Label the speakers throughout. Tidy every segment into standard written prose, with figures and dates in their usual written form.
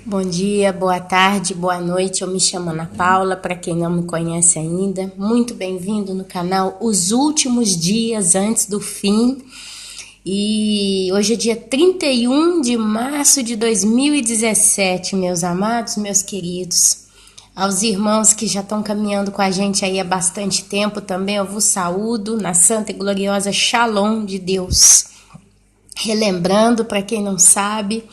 Speaker 1: Bom dia, boa tarde, boa noite. Eu me chamo Ana Paula, para quem não me conhece ainda. Muito bem-vindo no canal Os Últimos Dias Antes do Fim. E hoje é dia 31 de março de 2017, meus amados, meus queridos. Aos irmãos que já estão caminhando com a gente aí há bastante tempo também, eu vos saúdo na santa e gloriosa Shalom de Deus. Relembrando, para quem não sabe,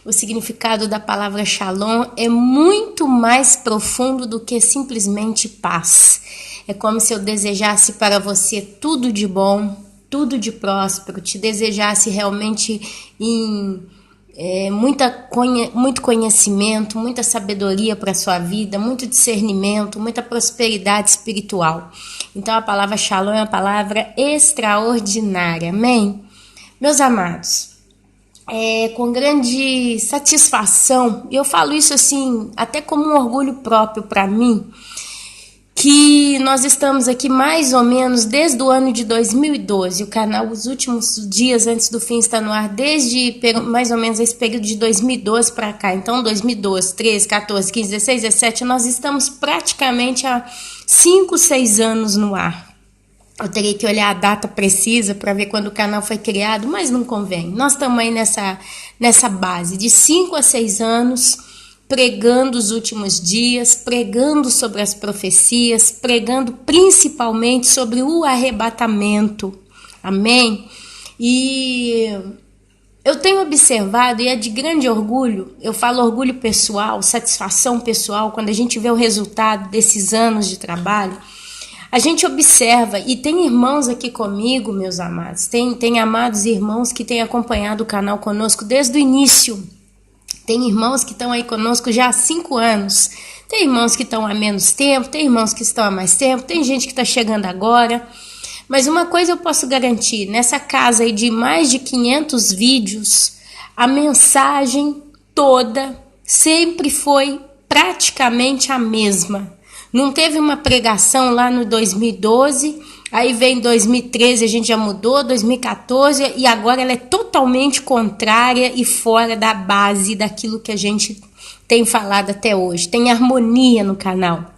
Speaker 1: o significado da palavra Shalom é muito mais profundo do que simplesmente paz. É como se eu desejasse para você tudo de bom, tudo de próspero, te desejasse realmente muito conhecimento, muita sabedoria para a sua vida, muito discernimento, muita prosperidade espiritual. Então a palavra Shalom é uma palavra extraordinária, amém? Meus amados, com grande satisfação, e eu falo isso assim, até como um orgulho próprio para mim, que nós estamos aqui mais ou menos desde o ano de 2012, o canal Os Últimos Dias Antes do Fim está no ar desde mais ou menos esse período de 2012 para cá, então 2012, 13, 14, 15, 16, 17, nós estamos praticamente há 5, 6 anos no ar. Eu teria que olhar a data precisa para ver quando o canal foi criado, mas não convém. Nós estamos aí nessa base de 5 a 6 anos, pregando os últimos dias, pregando sobre as profecias, pregando principalmente sobre o arrebatamento. Amém? E eu tenho observado, e é de grande orgulho, eu falo orgulho pessoal, satisfação pessoal, quando a gente vê o resultado desses anos de trabalho. A gente observa, e tem irmãos aqui comigo, meus amados, tem amados irmãos que têm acompanhado o canal conosco desde o início. Tem irmãos que estão aí conosco já há 5 anos. Tem irmãos que estão há menos tempo, tem irmãos que estão há mais tempo, tem gente que está chegando agora. Mas uma coisa eu posso garantir, nessa casa aí de mais de 500 vídeos, a mensagem toda sempre foi praticamente a mesma. Não teve uma pregação lá no 2012, aí vem 2013, a gente já mudou, 2014, e agora ela é totalmente contrária e fora da base daquilo que a gente tem falado até hoje. Tem harmonia no canal.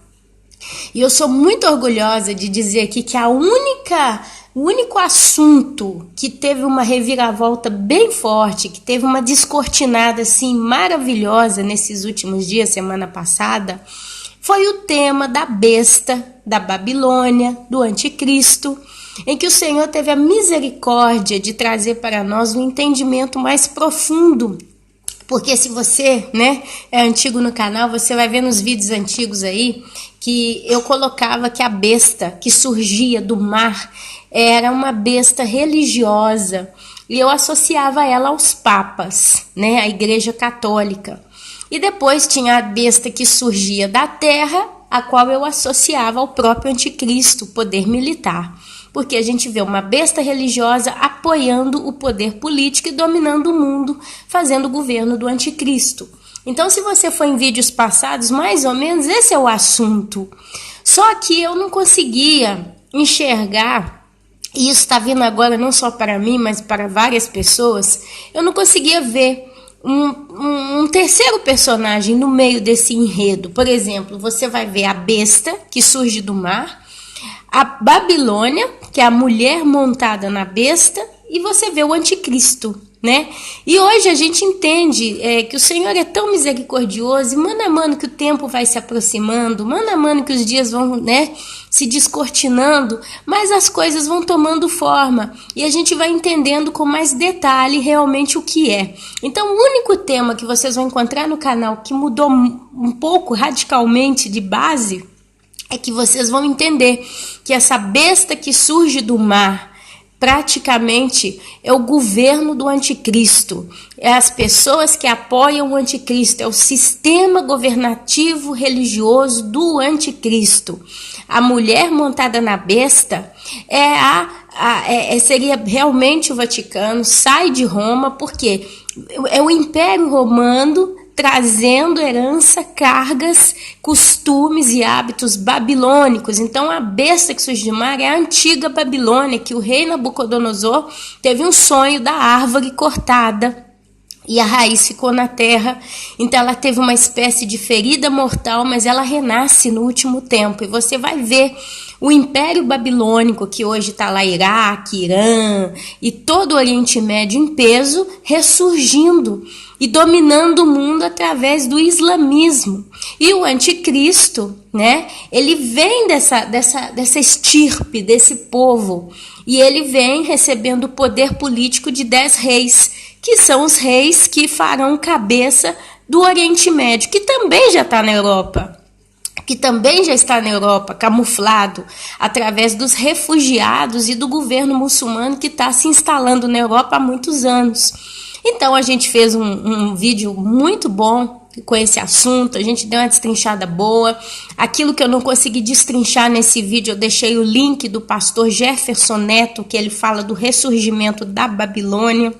Speaker 1: E eu sou muito orgulhosa de dizer aqui que o único assunto que teve uma reviravolta bem forte, que teve uma descortinada assim maravilhosa nesses últimos dias, semana passada, foi o tema da besta, da Babilônia, do anticristo, em que o Senhor teve a misericórdia de trazer para nós um entendimento mais profundo. Porque se você, é antigo no canal, você vai ver nos vídeos antigos aí que eu colocava que a besta que surgia do mar era uma besta religiosa e eu associava ela aos papas, à Igreja Católica. E depois tinha a besta que surgia da terra, a qual eu associava ao próprio anticristo, poder militar. Porque a gente vê uma besta religiosa apoiando o poder político e dominando o mundo, fazendo o governo do anticristo. Então, se você for em vídeos passados, mais ou menos esse é o assunto. Só que eu não conseguia enxergar, e isso está vindo agora não só para mim, mas para várias pessoas, eu não conseguia ver um terceiro personagem no meio desse enredo. Por exemplo, você vai ver a besta que surge do mar, a Babilônia, que é a mulher montada na besta, e você vê o anticristo, E hoje a gente entende que o Senhor é tão misericordioso, e mano a mano que o tempo vai se aproximando, mano a mano que os dias vão, se descortinando, mas as coisas vão tomando forma, e a gente vai entendendo com mais detalhe realmente o que é. Então, o único tema que vocês vão encontrar no canal que mudou um pouco radicalmente de base, é que vocês vão entender que essa besta que surge do mar, praticamente é o governo do anticristo, é as pessoas que apoiam o anticristo, é o sistema governativo religioso do anticristo. A mulher montada na besta seria realmente o Vaticano, sai de Roma, porque é o Império Romano trazendo herança, cargas, costumes e hábitos babilônicos. Então a besta que surge do mar é a antiga Babilônia, que o rei Nabucodonosor teve um sonho da árvore cortada e a raiz ficou na terra, então ela teve uma espécie de ferida mortal, mas ela renasce no último tempo, e você vai ver o Império Babilônico, que hoje está lá Iraque, Irã e todo o Oriente Médio em peso, ressurgindo e dominando o mundo através do islamismo. E o anticristo, né, ele vem dessa estirpe, desse povo, e ele vem recebendo o poder político de 10 reis, que são os reis que farão cabeça do Oriente Médio, que também já está na Europa, camuflado através dos refugiados e do governo muçulmano que está se instalando na Europa há muitos anos. Então a gente fez um vídeo muito bom com esse assunto, a gente deu uma destrinchada boa. Aquilo que eu não consegui destrinchar nesse vídeo, eu deixei o link do pastor Jefferson Neto, que ele fala do ressurgimento da Babilônia,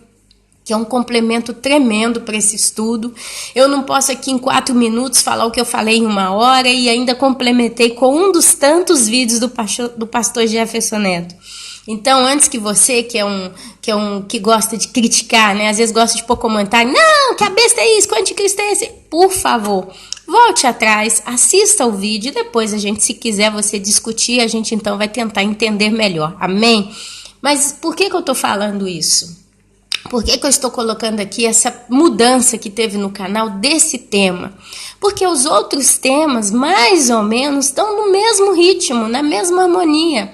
Speaker 1: que é um complemento tremendo para esse estudo. Eu não posso aqui em 4 minutos falar o que eu falei em 1 hora, e ainda complementei com um dos tantos vídeos do pastor Jefferson Neto. Então, antes que você, que gosta de criticar, né, às vezes gosta de pôr comentário, não, que a besta é isso, que o anticristo é esse, por favor, volte atrás, assista o vídeo, e depois a gente, se quiser você discutir, a gente então vai tentar entender melhor, amém? Mas por que eu estou falando isso? Por que eu estou colocando aqui essa mudança que teve no canal desse tema? Porque os outros temas, mais ou menos, estão no mesmo ritmo, na mesma harmonia.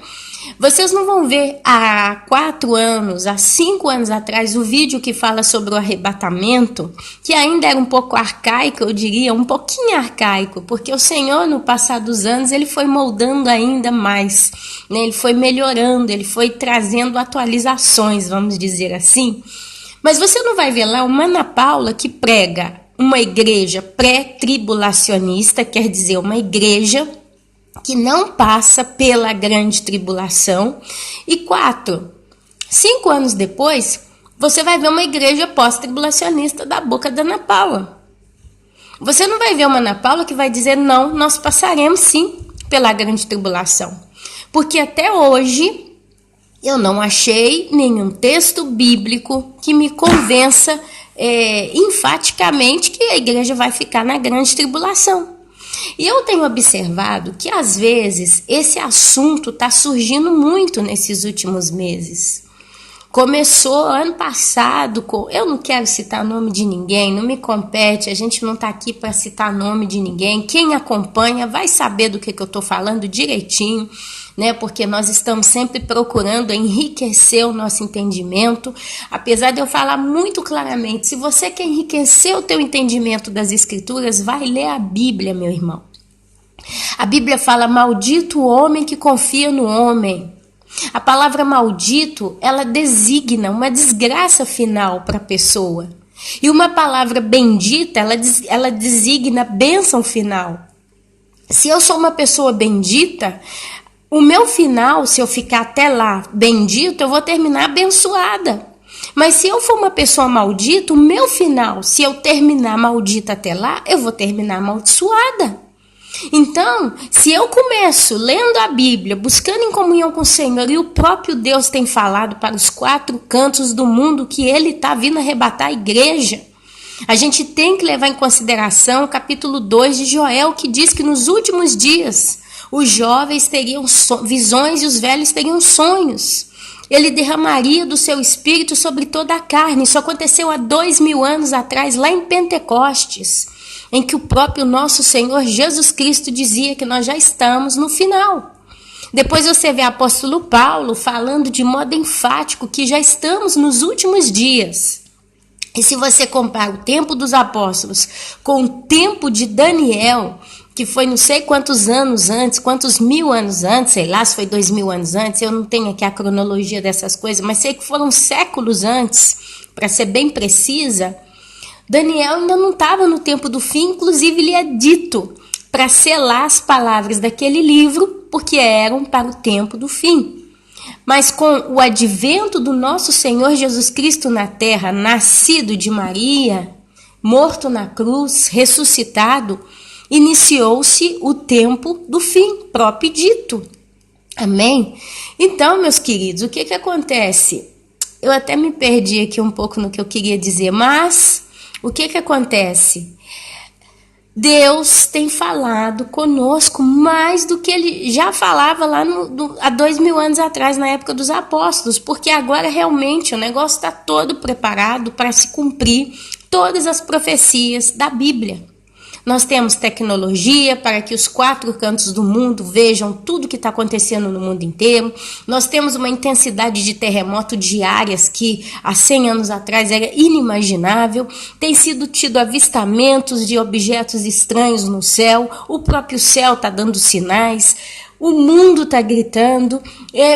Speaker 1: Vocês não vão ver há 4 anos, há 5 anos atrás, o vídeo que fala sobre o arrebatamento, que ainda era um pouco arcaico, eu diria, um pouquinho arcaico, porque o Senhor, no passar dos anos, ele foi moldando ainda mais, né? Ele foi melhorando, ele foi trazendo atualizações, vamos dizer assim. Mas você não vai ver lá uma Ana Paula que prega uma igreja pré-tribulacionista, quer dizer, uma igreja que não passa pela grande tribulação. E 5 anos depois, você vai ver uma igreja pós-tribulacionista da boca da Ana Paula. Você não vai ver uma Ana Paula que vai dizer, não, nós passaremos sim pela grande tribulação. Porque até hoje eu não achei nenhum texto bíblico que me convença enfaticamente que a igreja vai ficar na grande tribulação. E eu tenho observado que, às vezes, esse assunto está surgindo muito nesses últimos meses. Começou ano passado com... Eu não quero citar nome de ninguém, não me compete, a gente não está aqui para citar nome de ninguém. Quem acompanha vai saber do que eu estou falando direitinho, né? Porque nós estamos sempre procurando enriquecer o nosso entendimento. Apesar de eu falar muito claramente, se você quer enriquecer o teu entendimento das Escrituras, vai ler a Bíblia, meu irmão. A Bíblia fala, maldito o homem que confia no homem. A palavra maldito, ela designa uma desgraça final para a pessoa. E uma palavra bendita, ela designa bênção final. Se eu sou uma pessoa bendita, o meu final, se eu ficar até lá bendito, eu vou terminar abençoada. Mas se eu for uma pessoa maldita, o meu final, se eu terminar maldita até lá, eu vou terminar amaldiçoada. Então, se eu começo lendo a Bíblia, buscando em comunhão com o Senhor, e o próprio Deus tem falado para os 4 cantos do mundo que Ele está vindo arrebatar a igreja, a gente tem que levar em consideração o capítulo 2 de Joel, que diz que nos últimos dias os jovens teriam visões e os velhos teriam sonhos. Ele derramaria do seu espírito sobre toda a carne. Isso aconteceu há 2000 anos atrás, lá em Pentecostes, em que o próprio nosso Senhor Jesus Cristo dizia que nós já estamos no final. Depois você vê o apóstolo Paulo falando de modo enfático que já estamos nos últimos dias. E se você compara o tempo dos apóstolos com o tempo de Daniel, que foi não sei quantos anos antes, quantos 1000 anos antes, sei lá se foi 2000 anos antes, eu não tenho aqui a cronologia dessas coisas, mas sei que foram séculos antes, para ser bem precisa. Daniel ainda não estava no tempo do fim, inclusive ele é dito para selar as palavras daquele livro, porque eram para o tempo do fim. Mas com o advento do nosso Senhor Jesus Cristo na terra, nascido de Maria, morto na cruz, ressuscitado, iniciou-se o tempo do fim, próprio dito. Amém? Então, meus queridos, o que acontece? Eu até me perdi aqui um pouco no que eu queria dizer, mas O que acontece? Deus tem falado conosco mais do que ele já falava lá há 2000 anos atrás, na época dos apóstolos, porque agora realmente o negócio está todo preparado para se cumprir todas as profecias da Bíblia. Nós temos tecnologia para que os 4 cantos do mundo vejam tudo que está acontecendo no mundo inteiro. Nós temos uma intensidade de terremoto diárias que há 100 anos atrás era inimaginável. Tem sido tido avistamentos de objetos estranhos no céu. O próprio céu está dando sinais. O mundo está gritando.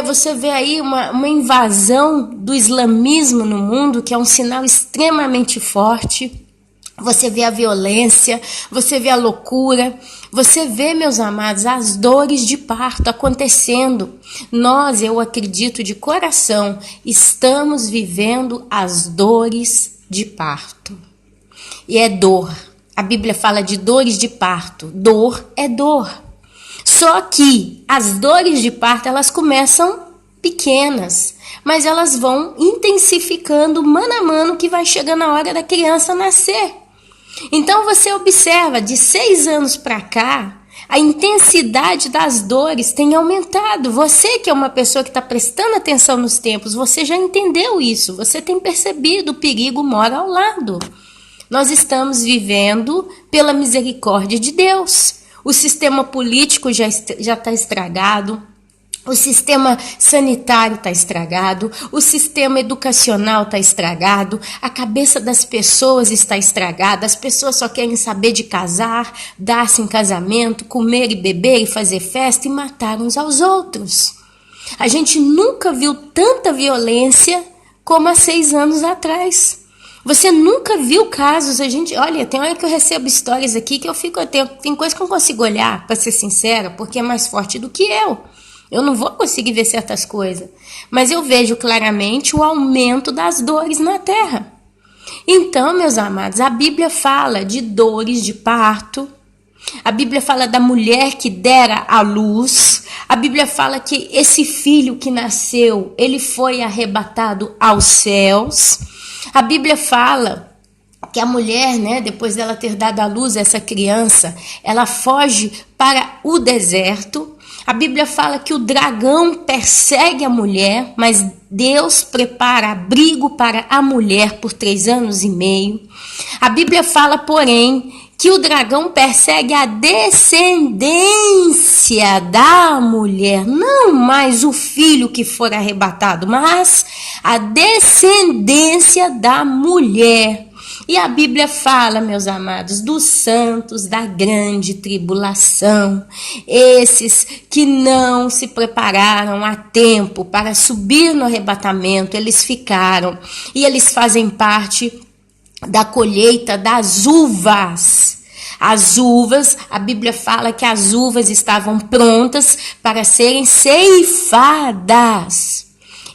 Speaker 1: Você vê aí uma invasão do islamismo no mundo, que é um sinal extremamente forte. Você vê a violência, você vê a loucura, você vê, meus amados, as dores de parto acontecendo. Nós, eu acredito de coração, estamos vivendo as dores de parto. E é dor. A Bíblia fala de dores de parto. Dor é dor. Só que as dores de parto, elas começam pequenas, mas elas vão intensificando mano a mano que vai chegando a hora da criança nascer. Então você observa, de 6 anos para cá, a intensidade das dores tem aumentado. Você que é uma pessoa que está prestando atenção nos tempos, você já entendeu isso, você tem percebido, o perigo mora ao lado. Nós estamos vivendo pela misericórdia de Deus. O sistema político já está estragado. O sistema sanitário está estragado, o sistema educacional está estragado, a cabeça das pessoas está estragada, as pessoas só querem saber de casar, dar-se em casamento, comer e beber e fazer festa e matar uns aos outros. A gente nunca viu tanta violência como há 6 anos atrás. Você nunca viu casos, olha, tem hora que eu recebo histórias aqui que tem coisa que eu não consigo olhar, para ser sincera, porque é mais forte do que eu. Eu não vou conseguir ver certas coisas, mas eu vejo claramente o aumento das dores na terra. Então, meus amados, a Bíblia fala de dores de parto, a Bíblia fala da mulher que dera à luz, a Bíblia fala que esse filho que nasceu, ele foi arrebatado aos céus, a Bíblia fala que a mulher, depois dela ter dado à luz essa criança, ela foge para o deserto. A Bíblia fala que o dragão persegue a mulher, mas Deus prepara abrigo para a mulher por 3 anos e meio. A Bíblia fala, porém, que o dragão persegue a descendência da mulher, não mais o filho que for arrebatado, mas a descendência da mulher. E a Bíblia fala, meus amados, dos santos da grande tribulação, esses que não se prepararam a tempo para subir no arrebatamento, eles ficaram e eles fazem parte da colheita das uvas. As uvas, a Bíblia fala que as uvas estavam prontas para serem ceifadas.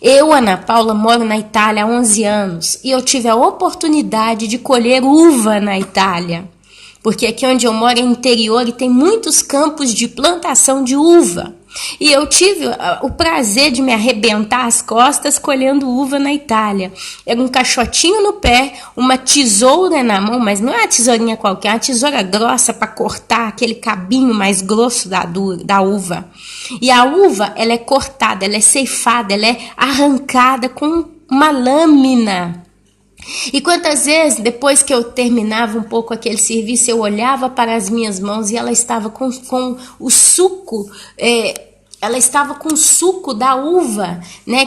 Speaker 1: Eu, Ana Paula, moro na Itália há 11 anos e eu tive a oportunidade de colher uva na Itália, porque aqui onde eu moro é interior e tem muitos campos de plantação de uva. E eu tive o prazer de me arrebentar as costas colhendo uva na Itália. Era um caixotinho no pé, uma tesoura na mão, mas não é uma tesourinha qualquer, é uma tesoura grossa para cortar aquele cabinho mais grosso da uva. E a uva, ela é cortada, ela é ceifada, ela é arrancada com uma lâmina. E quantas vezes, depois que eu terminava um pouco aquele serviço, eu olhava para as minhas mãos e ela estava com o suco, ela estava com o suco da uva,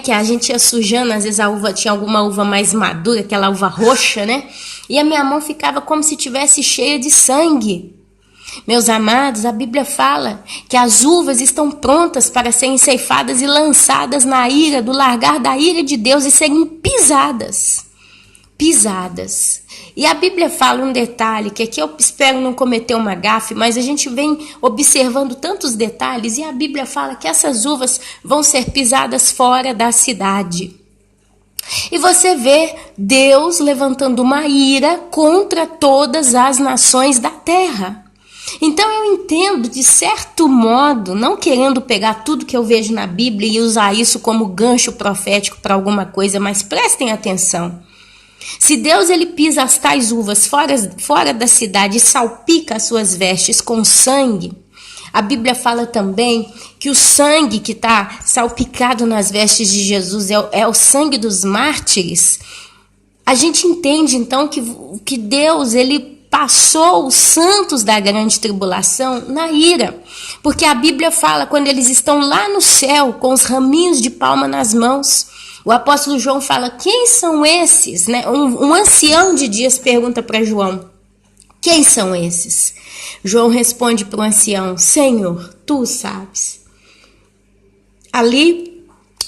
Speaker 1: que a gente ia sujando, às vezes a uva tinha alguma uva mais madura, aquela uva roxa, e a minha mão ficava como se tivesse cheia de sangue. Meus amados, a Bíblia fala que as uvas estão prontas para serem ceifadas e lançadas na ira, do largar da ira de Deus e serem pisadas. E a Bíblia fala um detalhe, que aqui eu espero não cometer uma gafe, mas a gente vem observando tantos detalhes, e a Bíblia fala que essas uvas vão ser pisadas fora da cidade. E você vê Deus levantando uma ira contra todas as nações da terra. Então eu entendo, de certo modo, não querendo pegar tudo que eu vejo na Bíblia e usar isso como gancho profético para alguma coisa, mas prestem atenção. Se Deus ele pisa as tais uvas fora da cidade e salpica as suas vestes com sangue, a Bíblia fala também que o sangue que está salpicado nas vestes de Jesus é o sangue dos mártires. A gente entende então que Deus ele passou os santos da grande tribulação na ira, porque a Bíblia fala quando eles estão lá no céu com os raminhos de palma nas mãos. O apóstolo João fala, quem são esses? Né? Um ancião de dias pergunta para João, quem são esses? João responde para o ancião, Senhor, tu sabes. Ali,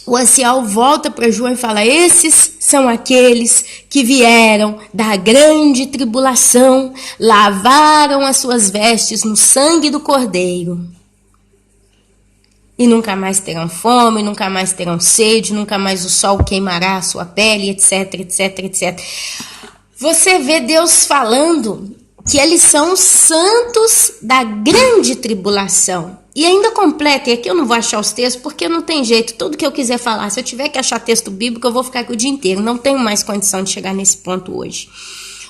Speaker 1: o ancião volta para João e fala, esses são aqueles que vieram da grande tribulação, lavaram as suas vestes no sangue do Cordeiro. E nunca mais terão fome, nunca mais terão sede, nunca mais o sol queimará a sua pele, etc, etc, etc. Você vê Deus falando que eles são os santos da grande tribulação. E ainda completa, e aqui eu não vou achar os textos, porque não tem jeito, tudo que eu quiser falar, se eu tiver que achar texto bíblico, eu vou ficar aqui o dia inteiro, não tenho mais condição de chegar nesse ponto hoje.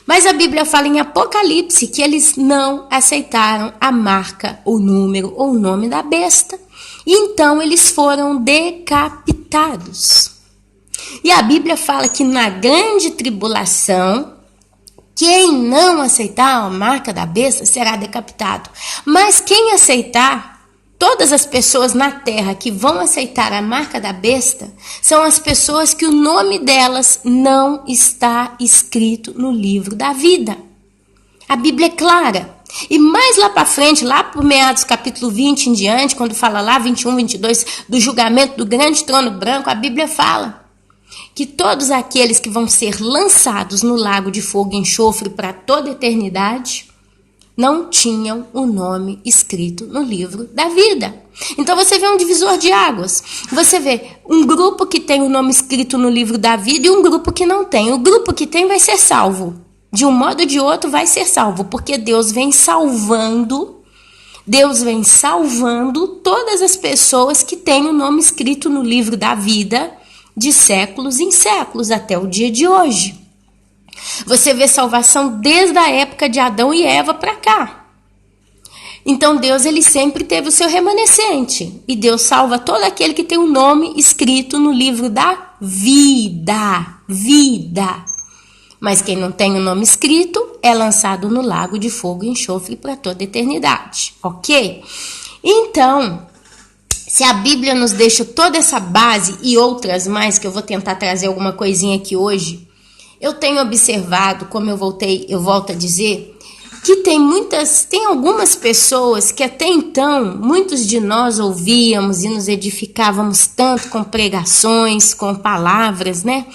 Speaker 1: Mas a Bíblia fala em Apocalipse que eles não aceitaram a marca, o número ou o nome da besta. Então eles foram decapitados. E a Bíblia fala que na grande tribulação, quem não aceitar a marca da besta será decapitado. Mas quem aceitar, todas as pessoas na terra que vão aceitar a marca da besta, são as pessoas que o nome delas não está escrito no livro da vida. A Bíblia é clara. E mais lá para frente, lá por meados capítulo 20 em diante, quando fala lá 21, 22, do julgamento do grande trono branco, a Bíblia fala que todos aqueles que vão ser lançados no lago de fogo e enxofre para toda a eternidade, não tinham o nome escrito no livro da vida. Então você vê um divisor de águas. Você vê um grupo que tem o nome escrito no livro da vida e um grupo que não tem. O grupo que tem vai ser salvo. De um modo ou de outro vai ser salvo, porque Deus vem salvando todas as pessoas que têm o nome escrito no livro da vida de séculos em séculos até o dia de hoje. Você vê salvação desde a época de Adão e Eva para cá. Então Deus ele sempre teve o seu remanescente. E Deus salva todo aquele que tem o nome escrito no livro da vida. Mas quem não tem o nome escrito é lançado no lago de fogo e enxofre para toda a eternidade. Ok? Então, se a Bíblia nos deixa toda essa base e outras mais, que eu vou tentar trazer alguma coisinha aqui hoje, eu tenho observado, como eu volto a dizer, que tem algumas pessoas que até então, muitos de nós ouvíamos e nos edificávamos tanto com pregações, com palavras, né?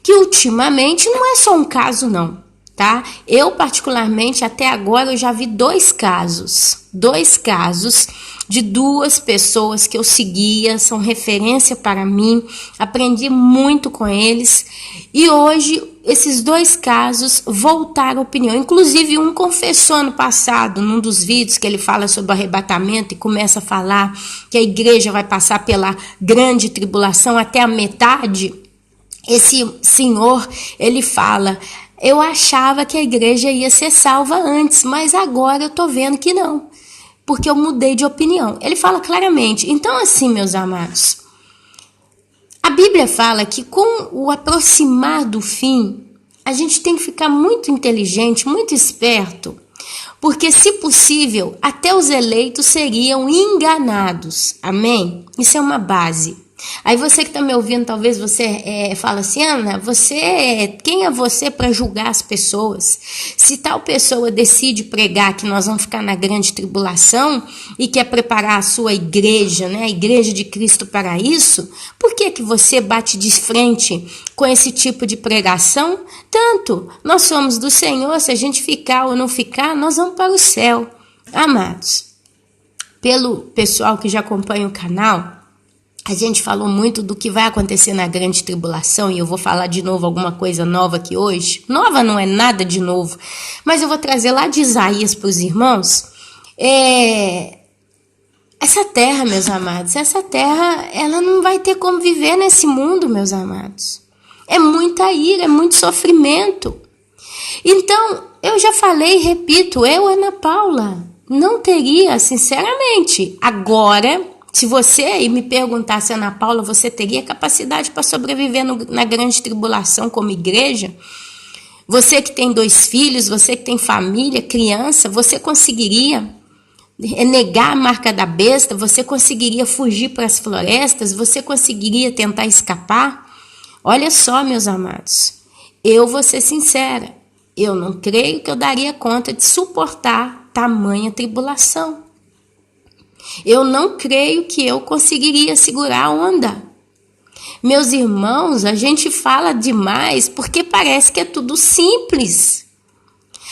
Speaker 1: Que ultimamente não é só um caso não, tá? Eu particularmente até agora eu já vi dois casos de duas pessoas que eu seguia, são referência para mim, aprendi muito com eles e hoje esses dois casos voltaram a opinião. Inclusive um confessou no passado, num dos vídeos que ele fala sobre o arrebatamento e começa a falar que a igreja vai passar pela grande tribulação até a metade. Esse senhor, ele fala, eu achava que a igreja ia ser salva antes, mas agora eu tô vendo que não, porque eu mudei de opinião. Ele fala claramente. Então assim, meus amados, a Bíblia fala que com o aproximar do fim, a gente tem que ficar muito inteligente, muito esperto, porque se possível, até os eleitos seriam enganados. Amém? Isso é uma base. Aí você que está me ouvindo, talvez você fala assim, Ana, quem é você para julgar as pessoas? Se tal pessoa decide pregar que nós vamos ficar na grande tribulação e quer preparar a sua igreja, né, a igreja de Cristo para isso, por que você bate de frente com esse tipo de pregação? Tanto, nós somos do Senhor, se a gente ficar ou não ficar, nós vamos para o céu. Amados, pelo pessoal que já acompanha o canal, a gente falou muito do que vai acontecer na grande tribulação e eu vou falar de novo alguma coisa nova aqui hoje. Nova não é nada de novo, mas eu vou trazer lá de Isaías para os irmãos. Essa terra, meus amados, ela não vai ter como viver nesse mundo, meus amados. É muita ira, é muito sofrimento. Então, eu já falei e repito, eu, Ana Paula, não teria, sinceramente, agora, se você aí me perguntasse, Ana Paula, você teria capacidade para sobreviver na grande tribulação como igreja? Você que tem 2 filhos, você que tem família, criança, você conseguiria negar a marca da besta? Você conseguiria fugir para as florestas? Você conseguiria tentar escapar? Olha só, meus amados, eu vou ser sincera, eu não creio que eu daria conta de suportar tamanha tribulação. Eu não creio que eu conseguiria segurar a onda. Meus irmãos, a gente fala demais porque parece que é tudo simples.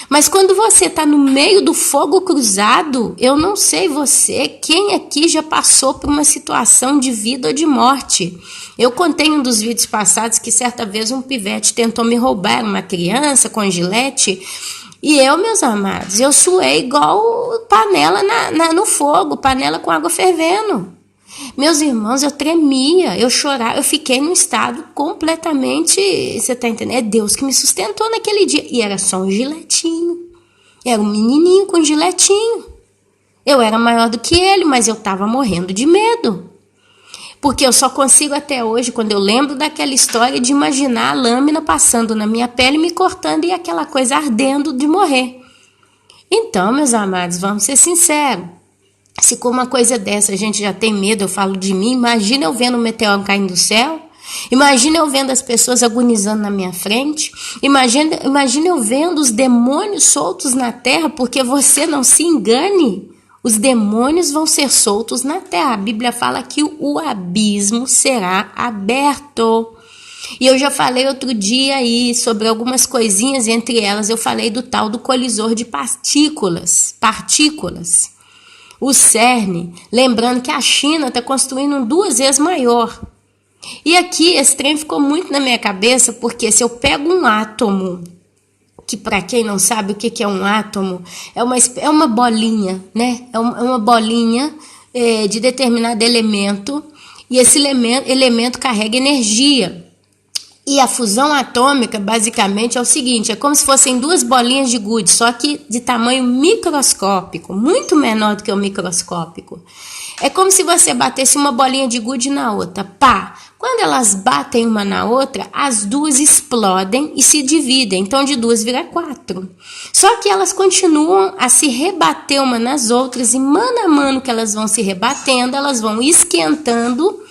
Speaker 1: Mas quando você está no meio do fogo cruzado, eu não sei você, quem aqui já passou por uma situação de vida ou de morte? Eu contei em um dos vídeos passados que certa vez um pivete tentou me roubar, uma criança com gilete, e eu, meus amados, eu suei igual panela no fogo, panela com água fervendo. Meus irmãos, eu tremia, eu chorava, eu fiquei num estado completamente, você tá entendendo? É Deus que me sustentou naquele dia. E era só um giletinho. Era um menininho com giletinho. Eu era maior do que ele, mas eu tava morrendo de medo. Porque eu só consigo até hoje, quando eu lembro daquela história, de imaginar a lâmina passando na minha pele, me cortando e aquela coisa ardendo de morrer. Então, meus amados, vamos ser sinceros. Se com uma coisa dessa a gente já tem medo, eu falo de mim, imagina eu vendo um meteoro caindo do céu, imagina eu vendo as pessoas agonizando na minha frente, imagina eu vendo os demônios soltos na terra, porque você não se engane, os demônios vão ser soltos na terra. A Bíblia fala que o abismo será aberto. E eu já falei outro dia aí sobre algumas coisinhas, entre elas eu falei do tal do colisor de partículas. O CERN, lembrando que a China está construindo 2 vezes maior. E aqui esse trem ficou muito na minha cabeça, porque se eu pego um átomo, que para quem não sabe o que é um átomo, é uma bolinha, né? É uma bolinha de determinado elemento, e esse elemento carrega energia. E a fusão atômica, basicamente, é o seguinte, é como se fossem 2 bolinhas de gude, só que de tamanho microscópico, muito menor do que o microscópico. É como se você batesse uma bolinha de gude na outra, pá! Quando elas batem uma na outra, as 2 explodem e se dividem, então de 2 vira 4. Só que elas continuam a se rebater uma nas outras, e mano a mano que elas vão se rebatendo, elas vão esquentando,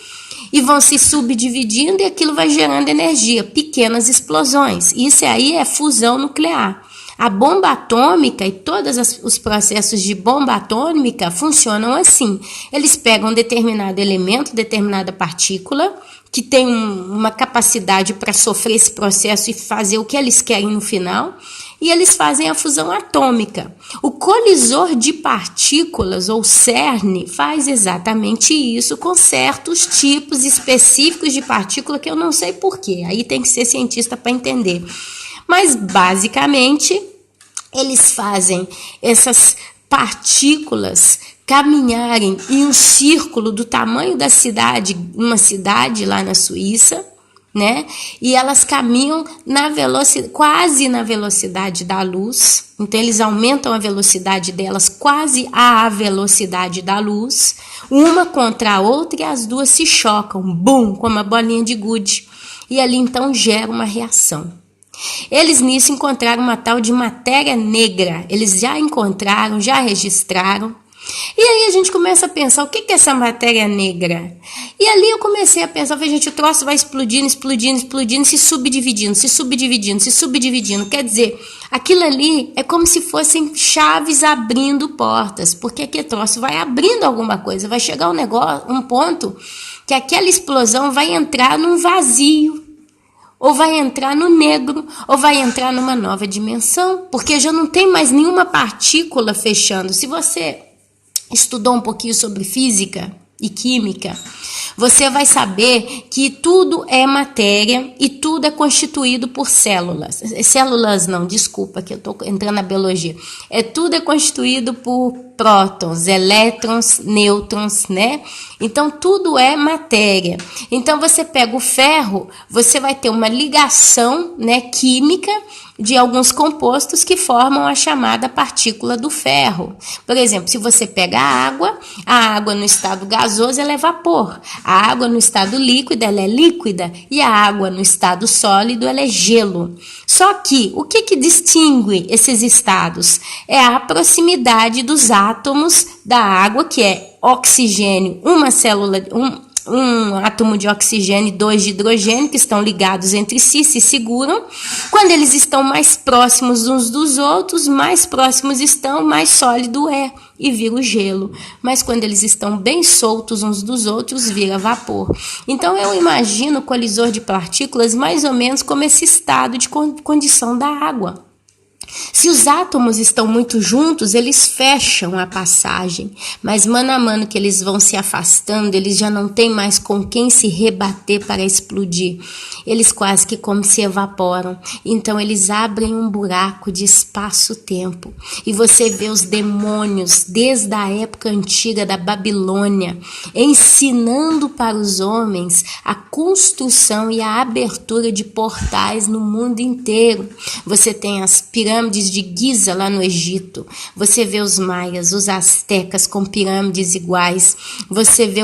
Speaker 1: e vão se subdividindo e aquilo vai gerando energia, pequenas explosões. Isso aí é fusão nuclear. A bomba atômica e todos os processos de bomba atômica funcionam assim. Eles pegam um determinado elemento, determinada partícula, que tem uma capacidade para sofrer esse processo e fazer o que eles querem no final, e eles fazem a fusão atômica. O colisor de partículas, ou CERN, faz exatamente isso com certos tipos específicos de partícula que eu não sei porquê. Aí tem que ser cientista para entender. Mas, basicamente, eles fazem essas partículas caminharem em um círculo do tamanho da cidade, uma cidade lá na Suíça, né? E elas caminham quase na velocidade da luz. Então eles aumentam a velocidade delas quase à velocidade da luz, uma contra a outra, e as 2 se chocam, bum, como uma bolinha de gude. E ali então gera uma reação. Eles nisso encontraram uma tal de matéria negra. Eles já encontraram, já registraram. E aí a gente começa a pensar, o que é essa matéria negra? E ali eu comecei a pensar, gente, o troço vai explodindo, se subdividindo. Quer dizer, aquilo ali é como se fossem chaves abrindo portas, porque aquele troço vai abrindo alguma coisa, vai chegar um ponto que aquela explosão vai entrar num vazio, ou vai entrar no negro, ou vai entrar numa nova dimensão, porque já não tem mais nenhuma partícula fechando. Se você estudou um pouquinho sobre física, e química, você vai saber que tudo é matéria e tudo é constituído por células. Células não, desculpa, que eu estou entrando na biologia. Tudo é constituído por prótons, elétrons, nêutrons, né? Então, tudo é matéria. Então, você pega o ferro, você vai ter uma ligação, né, química de alguns compostos que formam a chamada partícula do ferro. Por exemplo, se você pega a água no estado gasoso ela é vapor, a água no estado líquido ela é líquida e a água no estado sólido ela é gelo. Só que o que distingue esses estados? É a proximidade dos átomos da água, que é oxigênio, uma célula, um átomo de oxigênio e 2 de hidrogênio, que estão ligados entre si, se seguram. Quando eles estão mais próximos uns dos outros, mais próximos estão, mais sólido é e vira o gelo. Mas quando eles estão bem soltos uns dos outros, vira vapor. Então eu imagino o colisor de partículas mais ou menos como esse estado de condição da água. Se os átomos estão muito juntos, eles fecham a passagem, mas mano a mano que eles vão se afastando, eles já não têm mais com quem se rebater para explodir. Eles quase que como se evaporam. Então eles abrem um buraco de espaço-tempo. E você vê os demônios, desde a época antiga da Babilônia, ensinando para os homens a construção e a abertura de portais no mundo inteiro. Você tem as pirâmides de Giza lá no Egito, você vê os maias, os astecas com pirâmides iguais, você vê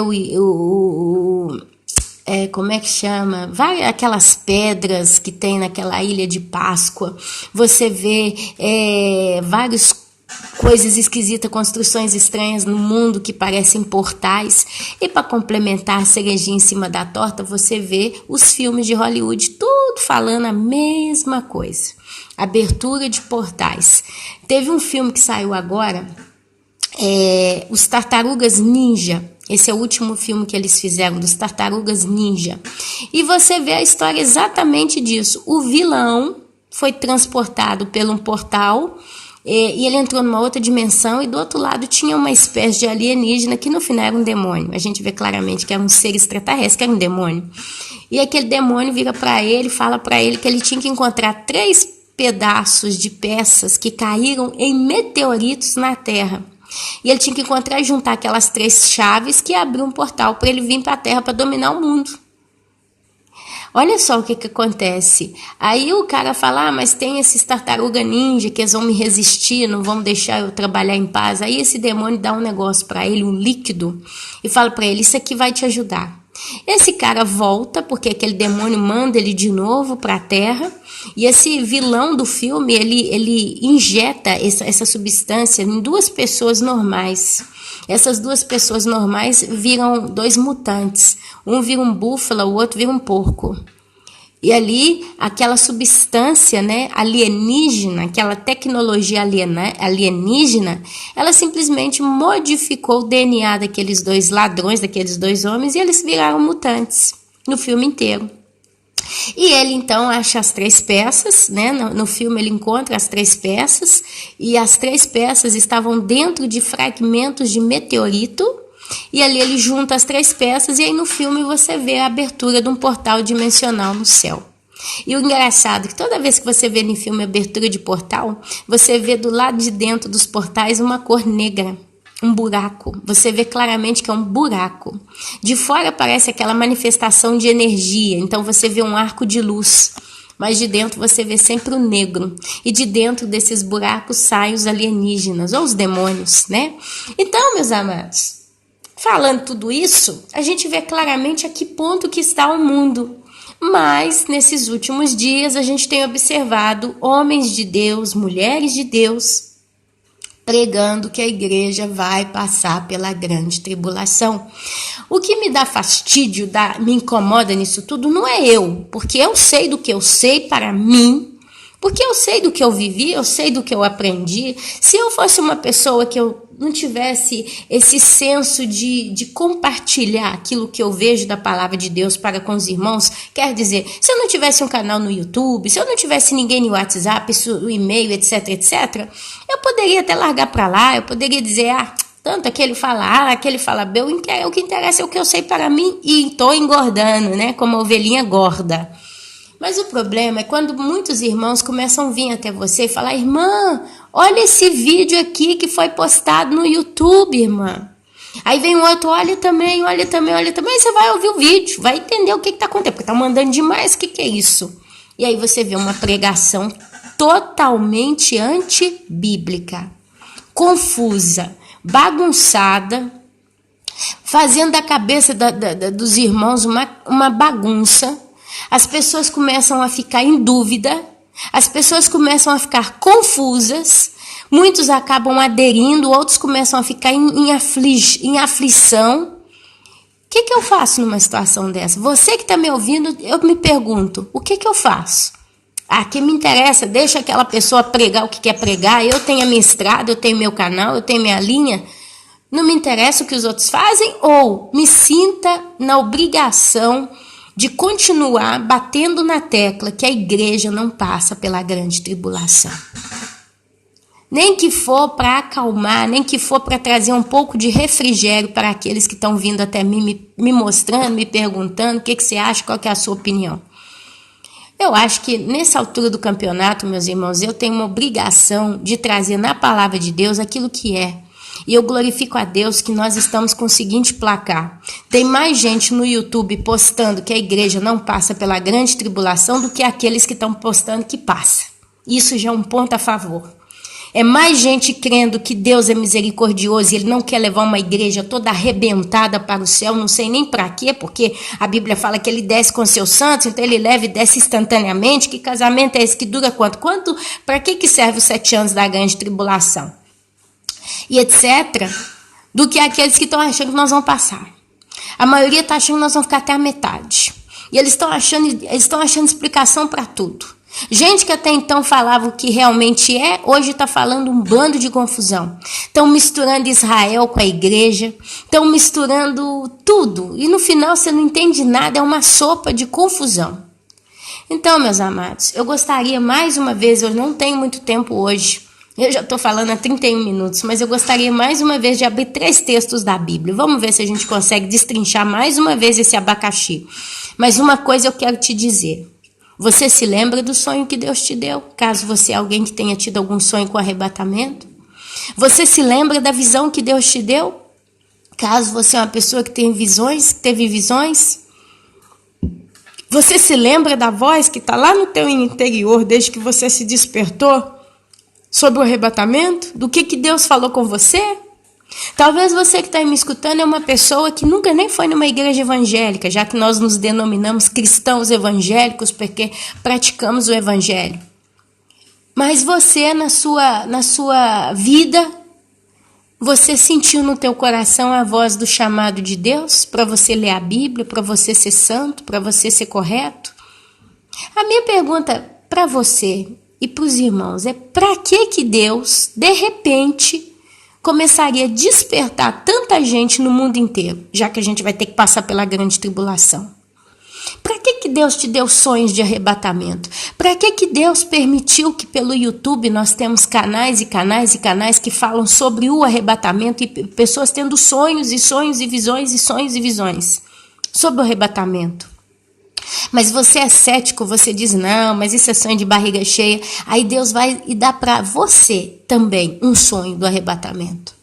Speaker 1: como é que chama? Aquelas pedras que tem naquela ilha de Páscoa, você vê várias coisas esquisitas, construções estranhas no mundo que parecem portais. E para complementar a cerejinha em cima da torta, você vê os filmes de Hollywood, tudo falando a mesma coisa. Abertura de portais. Teve um filme que saiu agora, Os Tartarugas Ninja. Esse é o último filme que eles fizeram, dos Tartarugas Ninja. E você vê a história exatamente disso. O vilão foi transportado por um portal e ele entrou numa outra dimensão e do outro lado tinha uma espécie de alienígena que no final era um demônio. A gente vê claramente que era um ser extraterrestre, que era um demônio. E aquele demônio vira para ele, fala para ele que ele tinha que encontrar 3 pedaços de peças que caíram em meteoritos na Terra. E ele tinha que encontrar e juntar aquelas 3 chaves que abriu um portal para ele vir para a Terra para dominar o mundo. Olha só o que acontece. Aí o cara fala, mas tem esses tartaruga ninja que eles vão me resistir, não vão deixar eu trabalhar em paz. Aí esse demônio dá um negócio para ele, um líquido, e fala para ele, isso aqui vai te ajudar. Esse cara volta, porque aquele demônio manda ele de novo para a Terra, e esse vilão do filme, ele injeta essa substância em 2 pessoas normais. Essas 2 pessoas normais viram 2 mutantes. Um vira um búfalo, o outro vira um porco. E ali, aquela substância, né, alienígena, aquela tecnologia alienígena, ela simplesmente modificou o DNA daqueles 2 ladrões, daqueles 2 homens, e eles viraram mutantes no filme inteiro. E ele então acha as 3 peças, né? No filme ele encontra as 3 peças, e as 3 peças estavam dentro de fragmentos de meteorito, e ali ele junta as 3 peças, e aí no filme você vê a abertura de um portal dimensional no céu. E o engraçado é que toda vez que você vê no filme abertura de portal, você vê do lado de dentro dos portais uma cor negra. Um buraco, você vê claramente que é um buraco. De fora parece aquela manifestação de energia, então você vê um arco de luz, mas de dentro você vê sempre o negro. E de dentro desses buracos saem os alienígenas, ou os demônios, né? Então, meus amados, falando tudo isso, a gente vê claramente a que ponto que está o mundo. Mas, nesses últimos dias, a gente tem observado homens de Deus, mulheres de Deus, pregando que a igreja vai passar pela grande tribulação. O que me dá fastidio, me incomoda nisso tudo, não é eu, porque eu sei do que eu sei para mim, porque eu sei do que eu vivi, eu sei do que eu aprendi. Se eu fosse uma pessoa que eu não tivesse esse senso de compartilhar aquilo que eu vejo da palavra de Deus para com os irmãos, quer dizer, se eu não tivesse um canal no YouTube, se eu não tivesse ninguém no WhatsApp, o e-mail, etc, etc, eu poderia até largar para lá, eu poderia dizer, Tanto aquele fala A, aquele fala B, o que interessa é o que eu sei para mim e estou engordando, né? Como a ovelhinha gorda. Mas o problema é quando muitos irmãos começam a vir até você e falar: irmã, olha esse vídeo aqui que foi postado no YouTube, irmã. Aí vem o outro, olha também. Aí você vai ouvir o vídeo, vai entender o que está acontecendo, porque está mandando demais, o que é isso? E aí você vê uma pregação totalmente antibíblica, confusa, bagunçada, fazendo da cabeça dos irmãos uma bagunça. As pessoas começam a ficar em dúvida, as pessoas começam a ficar confusas, muitos acabam aderindo, outros começam a ficar em aflição. O que eu faço numa situação dessa? Você que está me ouvindo, eu me pergunto, o que eu faço? Que me interessa, deixa aquela pessoa pregar o que quer pregar, eu tenho a minha estrada, eu tenho meu canal, eu tenho minha linha, não me interessa o que os outros fazem, ou me sinta na obrigação de continuar batendo na tecla que a igreja não passa pela grande tribulação. Nem que for para acalmar, nem que for para trazer um pouco de refrigério para aqueles que estão vindo até mim, me mostrando, me perguntando o que você acha, qual que é a sua opinião. Eu acho que nessa altura do campeonato, meus irmãos, eu tenho uma obrigação de trazer na palavra de Deus aquilo que é. E eu glorifico a Deus que nós estamos com o seguinte placar: tem mais gente no YouTube postando que a igreja não passa pela grande tribulação do que aqueles que estão postando que passa. Isso já é um ponto a favor. É mais gente crendo que Deus é misericordioso e Ele não quer levar uma igreja toda arrebentada para o céu, não sei nem para quê, porque a Bíblia fala que Ele desce com seus santos, então Ele leva e desce instantaneamente. Que casamento é esse que dura quanto? Para que serve os 7 anos da grande tribulação? E etc. Do que aqueles que estão achando que nós vamos passar. A maioria está achando que nós vamos ficar até a metade. E eles estão achando explicação para tudo. Gente que até então falava o que realmente é, hoje está falando um bando de confusão. Estão misturando Israel com a igreja, estão misturando tudo. E no final você não entende nada, é uma sopa de confusão. Então, meus amados, eu gostaria mais uma vez, eu não tenho muito tempo hoje, eu já estou falando há 31 minutos, mas eu gostaria mais uma vez de abrir 3 textos da Bíblia. Vamos ver se a gente consegue destrinchar mais uma vez esse abacaxi. Mas uma coisa eu quero te dizer. Você se lembra do sonho que Deus te deu? Caso você é alguém que tenha tido algum sonho com arrebatamento. Você se lembra da visão que Deus te deu? Caso você é uma pessoa que tem visões, que teve visões. Você se lembra da voz que está lá no teu interior desde que você se despertou sobre o arrebatamento? Do que Deus falou com você? Talvez você que está me escutando é uma pessoa que nunca nem foi numa igreja evangélica, já que nós nos denominamos cristãos evangélicos porque praticamos o evangelho. Mas você, na sua vida, você sentiu no teu coração a voz do chamado de Deus para você ler a Bíblia, para você ser santo, para você ser correto? A minha pergunta para você e para os irmãos é: para que Deus, de repente, começaria a despertar tanta gente no mundo inteiro, já que a gente vai ter que passar pela grande tribulação? Para que Deus te deu sonhos de arrebatamento? Para que Deus permitiu que pelo YouTube nós temos canais e canais e canais que falam sobre o arrebatamento e pessoas tendo sonhos e sonhos e visões e sonhos e visões sobre o arrebatamento? Mas você é cético, você diz: não, mas isso é sonho de barriga cheia. Aí Deus vai e dá para você também um sonho do arrebatamento.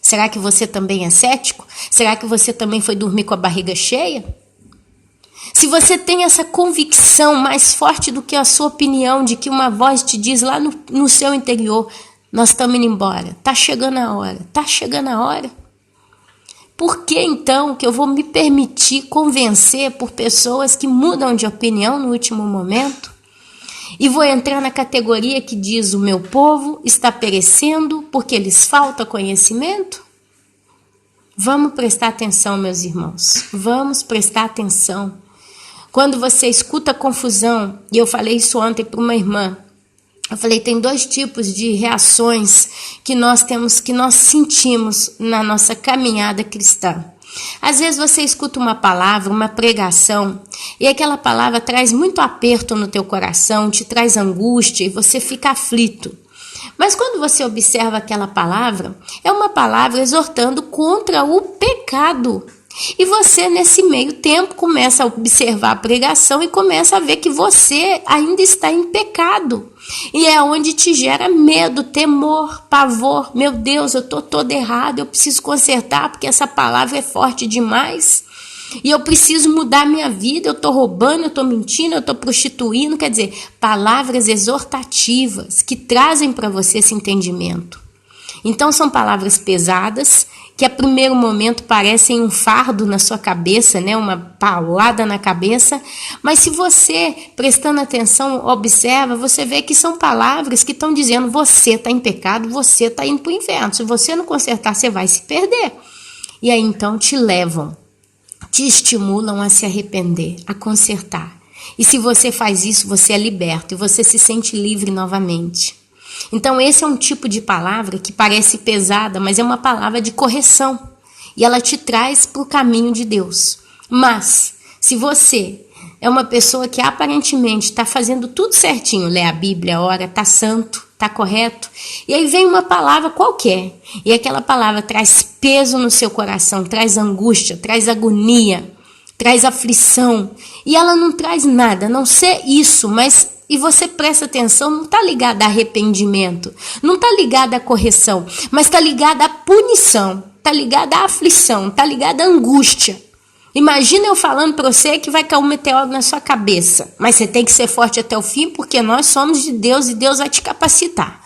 Speaker 1: Será que você também é cético? Será que você também foi dormir com a barriga cheia? Se você tem essa convicção mais forte do que a sua opinião, de que uma voz te diz lá no seu interior: nós estamos indo embora, está chegando a hora, está chegando a hora. Por que então que eu vou me permitir convencer por pessoas que mudam de opinião no último momento? E vou entrar na categoria que diz: o meu povo está perecendo porque lhes falta conhecimento? Vamos prestar atenção, meus irmãos. Vamos prestar atenção. Quando você escuta confusão, e eu falei isso ontem para uma irmã, eu falei, tem 2 tipos de reações que nós sentimos na nossa caminhada cristã. Às vezes você escuta uma palavra, uma pregação, e aquela palavra traz muito aperto no teu coração, te traz angústia e você fica aflito. Mas quando você observa aquela palavra, é uma palavra exortando contra o pecado. E você, nesse meio tempo, começa a observar a pregação e começa a ver que você ainda está em pecado. E é onde te gera medo, temor, pavor. Meu Deus, eu estou todo errado, eu preciso consertar porque essa palavra é forte demais. E eu preciso mudar minha vida, eu estou roubando, eu estou mentindo, eu estou prostituindo. Quer dizer, palavras exortativas que trazem para você esse entendimento. Então são palavras pesadas, que a primeiro momento parecem um fardo na sua cabeça, né? Uma paulada na cabeça, mas se você, prestando atenção, observa, você vê que são palavras que estão dizendo: você está em pecado, você está indo para o inferno, se você não consertar, você vai se perder. E aí então te levam, te estimulam a se arrepender, a consertar. E se você faz isso, você é liberto e você se sente livre novamente. Então esse é um tipo de palavra que parece pesada, mas é uma palavra de correção. E ela te traz para o caminho de Deus. Mas, se você é uma pessoa que aparentemente está fazendo tudo certinho, lê a Bíblia, ora, está santo, está correto, e aí vem uma palavra qualquer, e aquela palavra traz peso no seu coração, traz angústia, traz agonia, traz aflição, e ela não traz nada, a não ser isso, mas... E você presta atenção, não está ligada a arrependimento, não está ligada à correção, mas está ligada à punição, está ligada à aflição, está ligada à angústia. Imagina eu falando para você que vai cair um meteoro na sua cabeça, mas você tem que ser forte até o fim, porque nós somos de Deus e Deus vai te capacitar.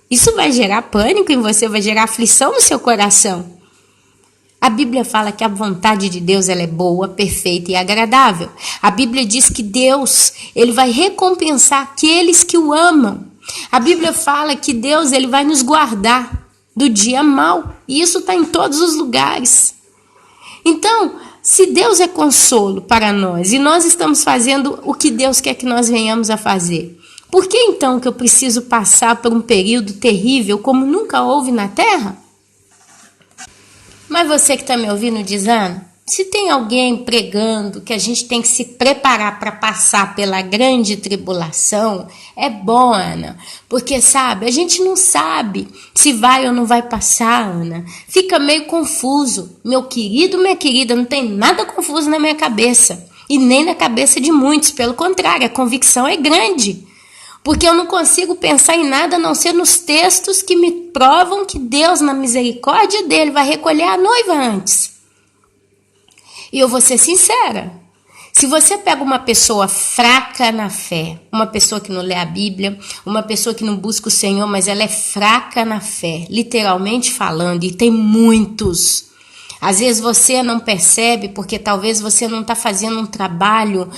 Speaker 1: Isso vai gerar pânico em você, vai gerar aflição no seu coração. A Bíblia fala que a vontade de Deus ela é boa, perfeita e agradável. A Bíblia diz que Deus ele vai recompensar aqueles que o amam. A Bíblia fala que Deus ele vai nos guardar do dia mau. E isso está em todos os lugares. Então, se Deus é consolo para nós e nós estamos fazendo o que Deus quer que nós venhamos a fazer, por que então que eu preciso passar por um período terrível como nunca houve na Terra? Mas você que está me ouvindo dizendo, se tem alguém pregando que a gente tem que se preparar para passar pela grande tribulação, é bom, Ana, porque sabe, a gente não sabe se vai ou não vai passar, Ana. Fica meio confuso. Meu querido, minha querida, não tem nada confuso na minha cabeça e nem na cabeça de muitos, pelo contrário, a convicção é grande. Porque eu não consigo pensar em nada a não ser nos textos que me provam que Deus, na misericórdia dele, vai recolher a noiva antes. E eu vou ser sincera. Se você pega uma pessoa fraca na fé, uma pessoa que não lê a Bíblia, uma pessoa que não busca o Senhor, mas ela é fraca na fé, literalmente falando, e tem muitos. Às vezes você não percebe porque talvez você não está fazendo um trabalho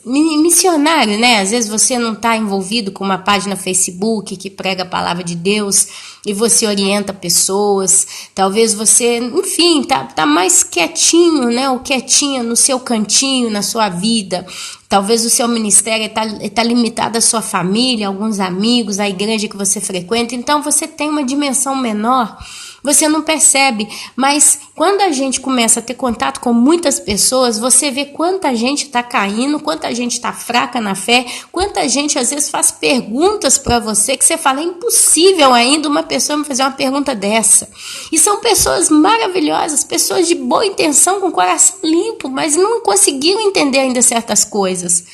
Speaker 1: missionário, né? Às vezes você não está envolvido com uma página Facebook que prega a palavra de Deus e você orienta pessoas. Talvez você, enfim, tá mais quietinho, né? Ou quietinha no seu cantinho, na sua vida. Talvez o seu ministério está limitado à sua família, alguns amigos, à igreja que você frequenta. Então você tem uma dimensão menor. Você não percebe, mas quando a gente começa a ter contato com muitas pessoas, você vê quanta gente está caindo, quanta gente está fraca na fé, quanta gente às vezes faz perguntas para você que você fala, é impossível ainda uma pessoa me fazer uma pergunta dessa. E são pessoas maravilhosas, pessoas de boa intenção, com o coração limpo, mas não conseguiram entender ainda certas coisas.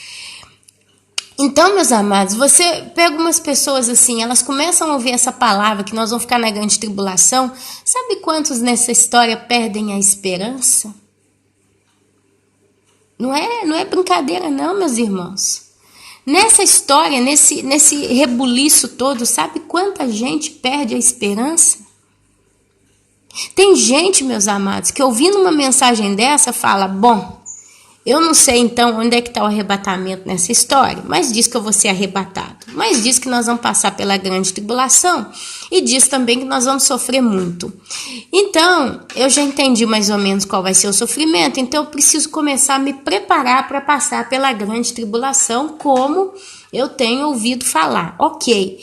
Speaker 1: Então, meus amados, você pega umas pessoas assim, elas começam a ouvir essa palavra que nós vamos ficar na grande tribulação. Sabe quantos nessa história perdem a esperança? Não é brincadeira não, meus irmãos. Nessa história, nesse rebuliço todo, sabe quanta gente perde a esperança? Tem gente, meus amados, que ouvindo uma mensagem dessa fala, bom, eu não sei então onde é que está o arrebatamento nessa história, mas diz que eu vou ser arrebatado. Mas diz que nós vamos passar pela grande tribulação e diz também que nós vamos sofrer muito. Então, eu já entendi mais ou menos qual vai ser o sofrimento, então eu preciso começar a me preparar para passar pela grande tribulação, como eu tenho ouvido falar. Ok.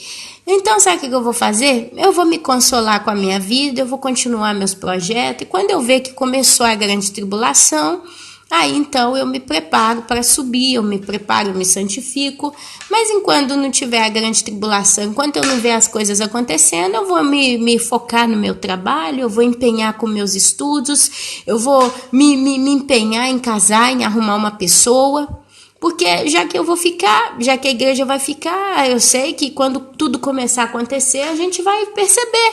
Speaker 1: Então, sabe o que eu vou fazer? Eu vou me consolar com a minha vida, eu vou continuar meus projetos, e quando eu ver que começou a grande tribulação, Aí então eu me preparo para subir, eu me preparo, eu me santifico, mas enquanto não tiver a grande tribulação, enquanto eu não ver as coisas acontecendo, eu vou me focar no meu trabalho, eu vou empenhar com meus estudos, eu vou me empenhar em casar, em arrumar uma pessoa, porque já que eu vou ficar, já que a igreja vai ficar, eu sei que quando tudo começar a acontecer, a gente vai perceber,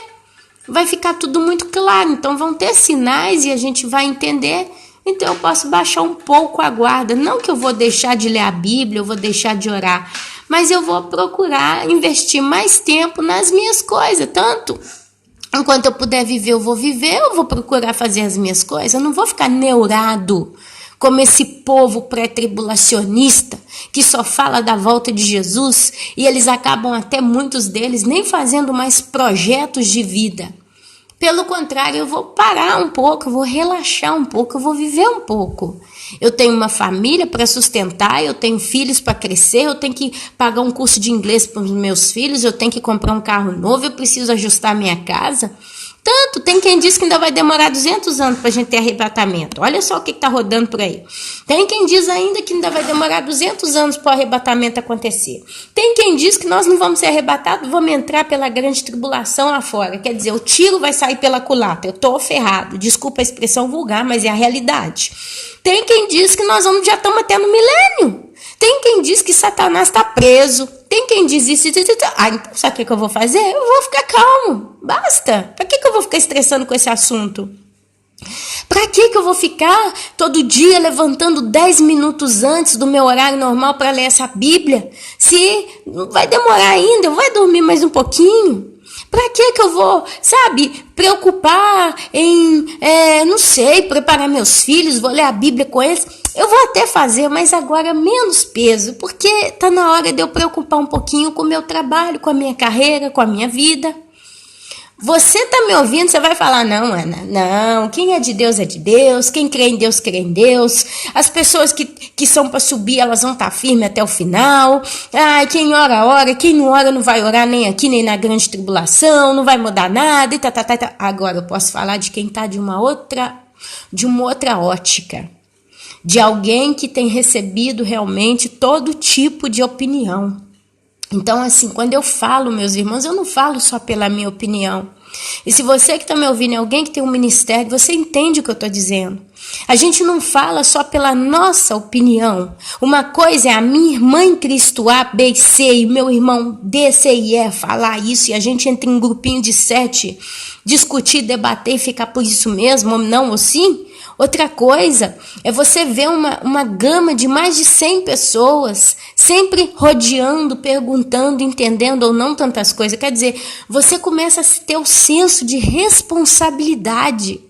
Speaker 1: vai ficar tudo muito claro, então vão ter sinais e a gente vai entender. Então eu posso baixar um pouco a guarda, não que eu vou deixar de ler a Bíblia, eu vou deixar de orar, mas eu vou procurar investir mais tempo nas minhas coisas, tanto enquanto eu puder viver, eu vou procurar fazer as minhas coisas, eu não vou ficar neurado como esse povo pré-tribulacionista que só fala da volta de Jesus e eles acabam até muitos deles nem fazendo mais projetos de vida. Pelo contrário, eu vou parar um pouco, eu vou relaxar um pouco, eu vou viver um pouco. Eu tenho uma família para sustentar, eu tenho filhos para crescer, eu tenho que pagar um curso de inglês para os meus filhos, eu tenho que comprar um carro novo, eu preciso ajustar a minha casa. Tanto, tem quem diz que ainda vai demorar 200 anos para a gente ter arrebatamento. Olha só o que está rodando por aí. Tem quem diz ainda que ainda vai demorar 200 anos para o arrebatamento acontecer. Tem quem diz que nós não vamos ser arrebatados, vamos entrar pela grande tribulação lá fora. Quer dizer, o tiro vai sair pela culatra. Eu estou ferrado. Desculpa a expressão vulgar, mas é a realidade. Tem quem diz que nós já estamos até no milênio. Tem quem diz que Satanás está preso. Tem quem diz isso. Ah, então sabe o que eu vou fazer? Eu vou ficar calmo. Basta. Para que eu vou ficar estressando com esse assunto? Para que eu vou ficar todo dia levantando 10 minutos antes do meu horário normal para ler essa Bíblia? Se vai demorar ainda, eu vou dormir mais um pouquinho. Para que eu vou, preocupar em, não sei, preparar meus filhos, vou ler a Bíblia com eles? Eu vou até fazer, mas agora menos peso, porque está na hora de eu preocupar um pouquinho com o meu trabalho, com a minha carreira, com a minha vida. Você está me ouvindo, você vai falar, não, Ana, não, quem é de Deus, quem crê em Deus, crê em Deus, as pessoas que são para subir, elas vão estar firmes até o final, quem ora, ora, quem não ora não vai orar nem aqui, nem na grande tribulação, não vai mudar nada, e tá. Agora eu posso falar de quem está de uma outra ótica, de alguém que tem recebido realmente todo tipo de opinião. Então, assim, quando eu falo, meus irmãos, eu não falo só pela minha opinião. E se você que está me ouvindo é alguém que tem um ministério, você entende o que eu estou dizendo. A gente não fala só pela nossa opinião. Uma coisa é a minha irmã em Cristo A, B e C, e meu irmão D, C e E falar isso, e a gente entra em um grupinho de 7, discutir, debater e ficar por isso mesmo, ou não, ou sim. Outra coisa é você ver uma gama de mais de 100 pessoas sempre rodeando, perguntando, entendendo ou não tantas coisas. Quer dizer, você começa a ter o senso de responsabilidade.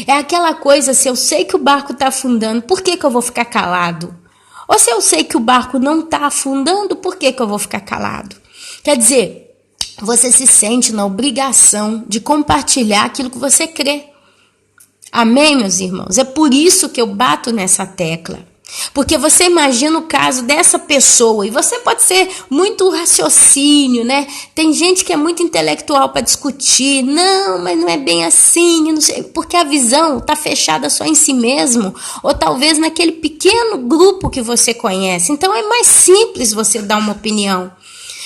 Speaker 1: É aquela coisa, se eu sei que o barco está afundando, por que eu vou ficar calado? Ou se eu sei que o barco não está afundando, por que eu vou ficar calado? Quer dizer, você se sente na obrigação de compartilhar aquilo que você crê. Amém, meus irmãos? É por isso que eu bato nessa tecla. Porque você imagina o caso dessa pessoa, e você pode ser muito raciocínio, né? Tem gente que é muito intelectual para discutir, não, mas não é bem assim, não sei, porque a visão está fechada só em si mesmo, ou talvez naquele pequeno grupo que você conhece. Então é mais simples você dar uma opinião.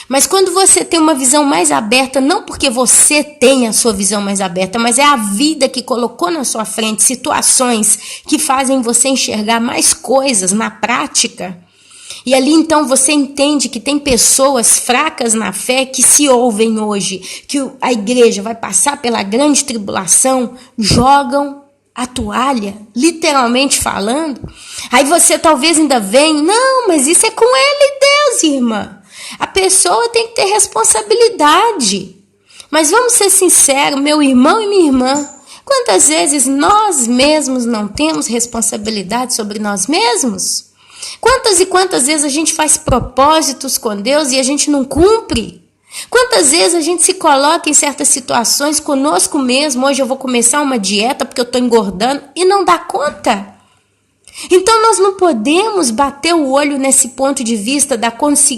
Speaker 1: Mas quando você tem uma visão mais aberta, não porque você tem a sua visão mais aberta, mas é a vida que colocou na sua frente situações que fazem você enxergar mais coisas na prática. E ali então você entende que tem pessoas fracas na fé que se ouvem hoje, que a igreja vai passar pela grande tribulação, jogam a toalha, literalmente falando. Aí você talvez ainda vem, não, mas isso é com ele e Deus, irmã. A pessoa tem que ter responsabilidade. Mas vamos ser sinceros, meu irmão e minha irmã, quantas vezes nós mesmos não temos responsabilidade sobre nós mesmos? Quantas e quantas vezes a gente faz propósitos com Deus e a gente não cumpre? Quantas vezes a gente se coloca em certas situações conosco mesmo, hoje eu vou começar uma dieta porque eu estou engordando, e não dá conta? Então nós não podemos bater o olho nesse ponto de vista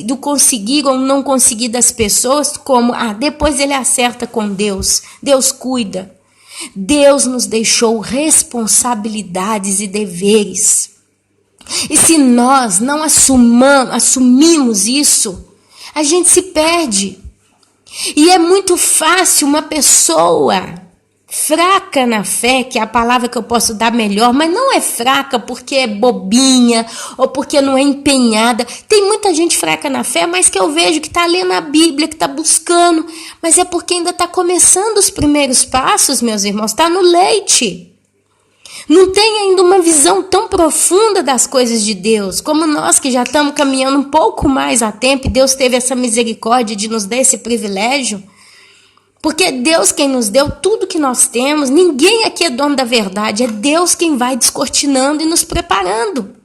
Speaker 1: do conseguir ou não conseguir das pessoas como, depois ele acerta com Deus, Deus cuida. Deus nos deixou responsabilidades e deveres. E se nós não assumimos isso, a gente se perde. E é muito fácil uma pessoa fraca na fé, que é a palavra que eu posso dar melhor, mas não é fraca porque é bobinha ou porque não é empenhada. Tem muita gente fraca na fé, mas que eu vejo que está lendo a Bíblia, que está buscando, mas é porque ainda está começando os primeiros passos, meus irmãos, está no leite. Não tem ainda uma visão tão profunda das coisas de Deus, como nós que já estamos caminhando um pouco mais a tempo, e Deus teve essa misericórdia de nos dar esse privilégio. Porque é Deus quem nos deu tudo que nós temos, ninguém aqui é dono da verdade, é Deus quem vai descortinando e nos preparando.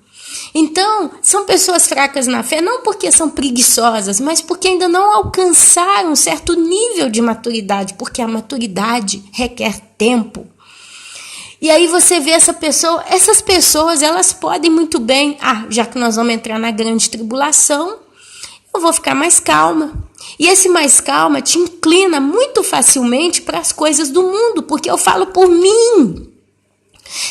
Speaker 1: Então, são pessoas fracas na fé, não porque são preguiçosas, mas porque ainda não alcançaram um certo nível de maturidade, porque a maturidade requer tempo. E aí você vê essas pessoas, elas podem muito bem, já que nós vamos entrar na grande tribulação, eu vou ficar mais calma. E esse mais calma te inclina muito facilmente para as coisas do mundo, porque eu falo por mim.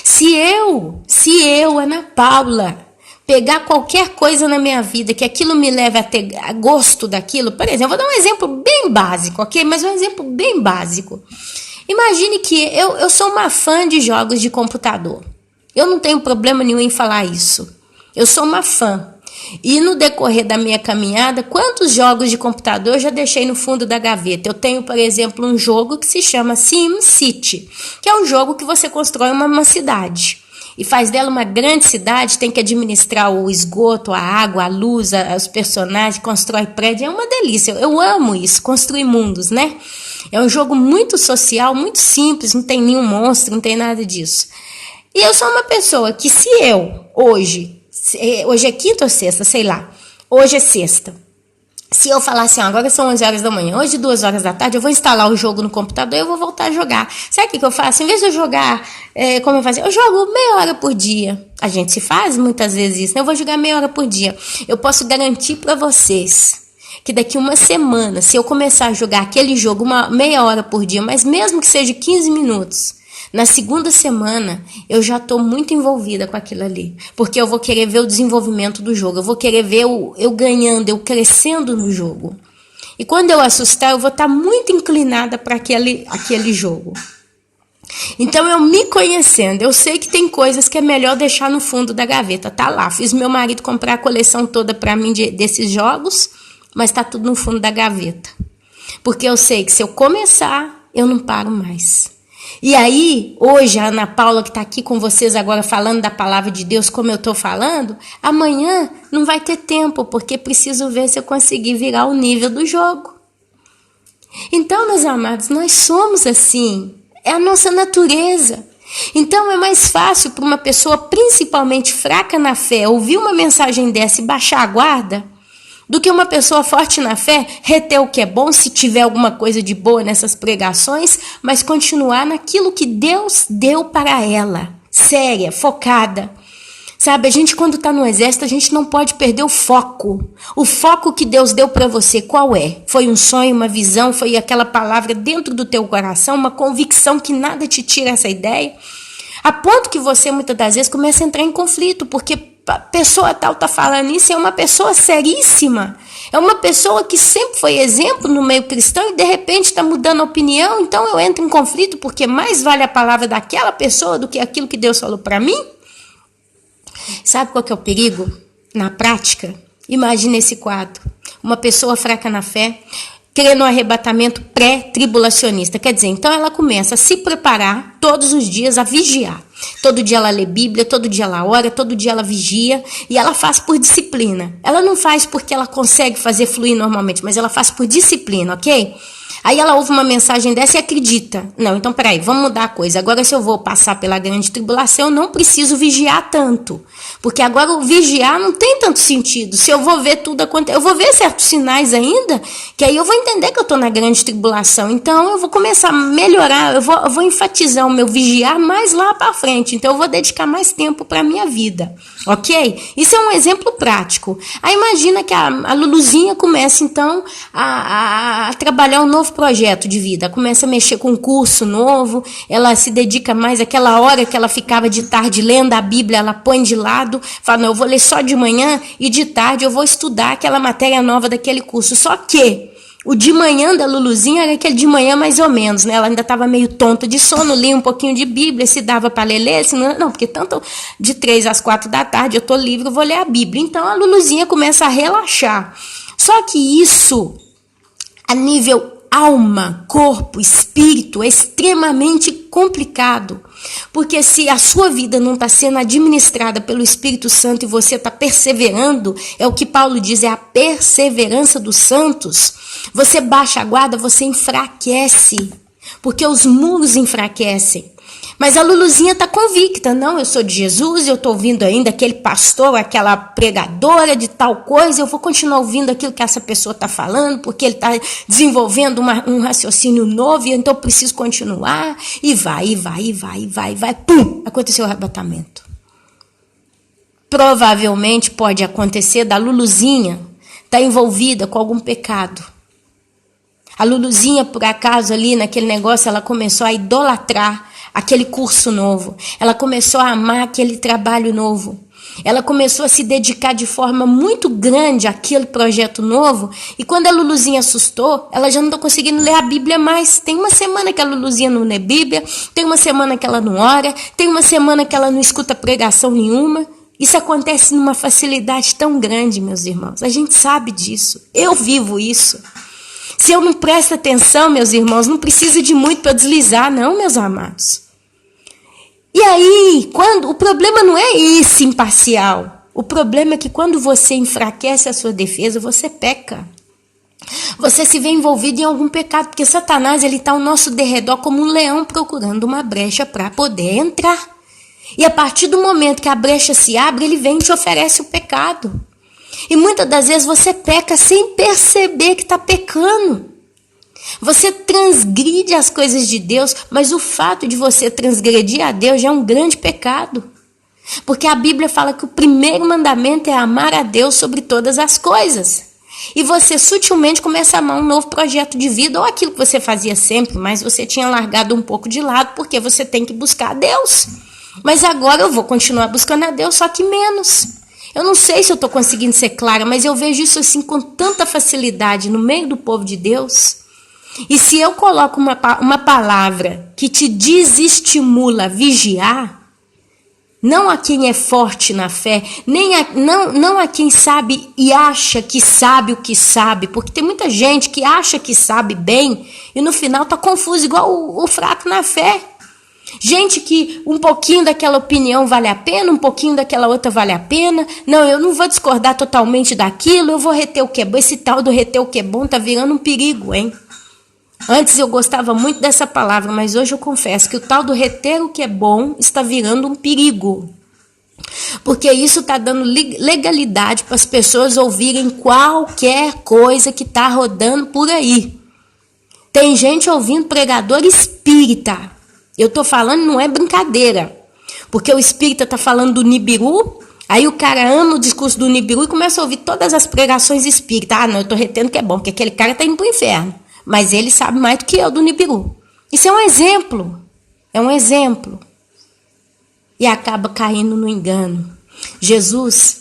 Speaker 1: Se eu, Ana Paula, pegar qualquer coisa na minha vida, que aquilo me leve a ter gosto daquilo, por exemplo, vou dar um exemplo bem básico, ok? Mas um exemplo bem básico. Imagine que eu sou uma fã de jogos de computador. Eu não tenho problema nenhum em falar isso. Eu sou uma fã. E no decorrer da minha caminhada, quantos jogos de computador eu já deixei no fundo da gaveta? Eu tenho, por exemplo, um jogo que se chama SimCity, que é um jogo que você constrói uma cidade. E faz dela uma grande cidade, tem que administrar o esgoto, a água, a luz, os personagens, constrói prédio. É uma delícia, eu amo isso, construir mundos, né? É um jogo muito social, muito simples, não tem nenhum monstro, não tem nada disso. E eu sou uma pessoa que se eu, hoje é quinta ou sexta, sei lá, hoje é sexta. Se eu falar assim, agora são 11 horas da manhã, hoje 2 horas da tarde, eu vou instalar o jogo no computador e eu vou voltar a jogar. Sabe o que eu faço? Em vez de eu jogar, como eu fazia, eu jogo meia hora por dia. A gente se faz muitas vezes isso, né? Eu vou jogar meia hora por dia. Eu posso garantir para vocês que daqui uma semana, se eu começar a jogar aquele jogo meia hora por dia, mas mesmo que seja 15 minutos, na segunda semana, eu já estou muito envolvida com aquilo ali. Porque eu vou querer ver o desenvolvimento do jogo. Eu vou querer ver eu ganhando, eu crescendo no jogo. E quando eu assustar, eu vou estar muito inclinada para aquele jogo. Então, eu me conhecendo, eu sei que tem coisas que é melhor deixar no fundo da gaveta. Tá lá, fiz meu marido comprar a coleção toda para mim desses jogos, mas tá tudo no fundo da gaveta. Porque eu sei que se eu começar, eu não paro mais. E aí, hoje, a Ana Paula que está aqui com vocês agora falando da palavra de Deus como eu estou falando, amanhã não vai ter tempo, porque preciso ver se eu conseguir virar o nível do jogo. Então, meus amados, nós somos assim, é a nossa natureza. Então, é mais fácil para uma pessoa principalmente fraca na fé ouvir uma mensagem dessa e baixar a guarda, do que uma pessoa forte na fé reter o que é bom, se tiver alguma coisa de boa nessas pregações, mas continuar naquilo que Deus deu para ela, séria, focada. Sabe, a gente quando está no exército, a gente não pode perder o foco. O foco que Deus deu para você, qual é? Foi um sonho, uma visão, foi aquela palavra dentro do teu coração, uma convicção que nada te tira essa ideia? A ponto que você, muitas das vezes, começa a entrar em conflito, porque a pessoa tal está falando isso, é uma pessoa seríssima, é uma pessoa que sempre foi exemplo no meio cristão e de repente está mudando a opinião, então eu entro em conflito porque mais vale a palavra daquela pessoa do que aquilo que Deus falou para mim. Sabe qual que é o perigo? Na prática, imagine esse quadro, uma pessoa fraca na fé, crê no arrebatamento pré-tribulacionista, quer dizer, então ela começa a se preparar todos os dias a vigiar. Todo dia ela lê Bíblia, todo dia ela ora, todo dia ela vigia e ela faz por disciplina. Ela não faz porque ela consegue fazer fluir normalmente, mas ela faz por disciplina, ok? Aí ela ouve uma mensagem dessa e acredita. Não, então peraí, vamos mudar a coisa. Agora se eu vou passar pela grande tribulação, eu não preciso vigiar tanto. Porque agora o vigiar não tem tanto sentido. Se eu vou ver tudo acontecer, eu vou ver certos sinais ainda, que aí eu vou entender que eu estou na grande tribulação. Então eu vou começar a melhorar, eu vou enfatizar o meu vigiar mais lá para frente. Então eu vou dedicar mais tempo para a minha vida, ok? Isso é um exemplo prático. Aí imagina que a Luluzinha começa então a trabalhar um novo novo projeto de vida, começa a mexer com um curso novo, ela se dedica mais àquela hora que ela ficava de tarde lendo a Bíblia, ela põe de lado, fala, não, eu vou ler só de manhã e de tarde eu vou estudar aquela matéria nova daquele curso. Só que o de manhã da Luluzinha era aquele de manhã mais ou menos, né? Ela ainda estava meio tonta de sono, lia um pouquinho de Bíblia, se dava para ler, se não, porque tanto de 3 às 4 da tarde eu estou livre, eu vou ler a Bíblia. Então a Luluzinha começa a relaxar. Só que isso, a nível alma, corpo, espírito, é extremamente complicado. Porque se a sua vida não está sendo administrada pelo Espírito Santo e você está perseverando, é o que Paulo diz, é a perseverança dos santos. Você baixa a guarda, você enfraquece, porque os muros enfraquecem. Mas a Luluzinha está convicta, não, eu sou de Jesus, eu estou ouvindo ainda aquele pastor, aquela pregadora de tal coisa, eu vou continuar ouvindo aquilo que essa pessoa está falando, porque ele está desenvolvendo um raciocínio novo, e então eu preciso continuar, e vai, pum, aconteceu o arrebatamento. Provavelmente pode acontecer da Luluzinha estar envolvida com algum pecado. A Luluzinha, por acaso, ali naquele negócio, ela começou a idolatrar aquele curso novo. Ela começou a amar aquele trabalho novo. Ela começou a se dedicar de forma muito grande àquele projeto novo. E quando a Luluzinha assustou, ela já não está conseguindo ler a Bíblia mais. Tem uma semana que a Luluzinha não lê Bíblia, tem uma semana que ela não ora, tem uma semana que ela não escuta pregação nenhuma. Isso acontece numa facilidade tão grande, meus irmãos. A gente sabe disso. Eu vivo isso. Se eu não presto atenção, meus irmãos, não precisa de muito para deslizar, não, meus amados. E aí, o problema não é esse imparcial. O problema é que quando você enfraquece a sua defesa, você peca. Você se vê envolvido em algum pecado, porque Satanás está ao nosso derredor como um leão procurando uma brecha para poder entrar. E a partir do momento que a brecha se abre, ele vem e te oferece o pecado. E muitas das vezes você peca sem perceber que está pecando. Você transgride as coisas de Deus, mas o fato de você transgredir a Deus já é um grande pecado. Porque a Bíblia fala que o primeiro mandamento é amar a Deus sobre todas as coisas. E você sutilmente começa a amar um novo projeto de vida, ou aquilo que você fazia sempre, mas você tinha largado um pouco de lado, porque você tem que buscar a Deus. Mas agora eu vou continuar buscando a Deus, só que menos. Eu não sei se eu estou conseguindo ser clara, mas eu vejo isso assim com tanta facilidade no meio do povo de Deus. E se eu coloco uma palavra que te desestimula a vigiar, não a quem é forte na fé, não a quem sabe e acha que sabe o que sabe, porque tem muita gente que acha que sabe bem e no final está confuso, igual o fraco na fé. Gente que um pouquinho daquela opinião vale a pena, um pouquinho daquela outra vale a pena. Não, eu não vou discordar totalmente daquilo, eu vou reter o que é bom. Esse tal do reter o que é bom tá virando um perigo, hein? Antes eu gostava muito dessa palavra, mas hoje eu confesso que o tal do reter o que é bom está virando um perigo. Porque isso está dando legalidade para as pessoas ouvirem qualquer coisa que está rodando por aí. Tem gente ouvindo pregador espírita. Eu estou falando, não é brincadeira. Porque o espírita está falando do Nibiru, aí o cara ama o discurso do Nibiru e começa a ouvir todas as pregações espíritas. Ah, não, eu estou retendo que é bom, porque aquele cara está indo para o inferno. Mas ele sabe mais do que eu do Nibiru. Isso é um exemplo. É um exemplo. E acaba caindo no engano. Jesus,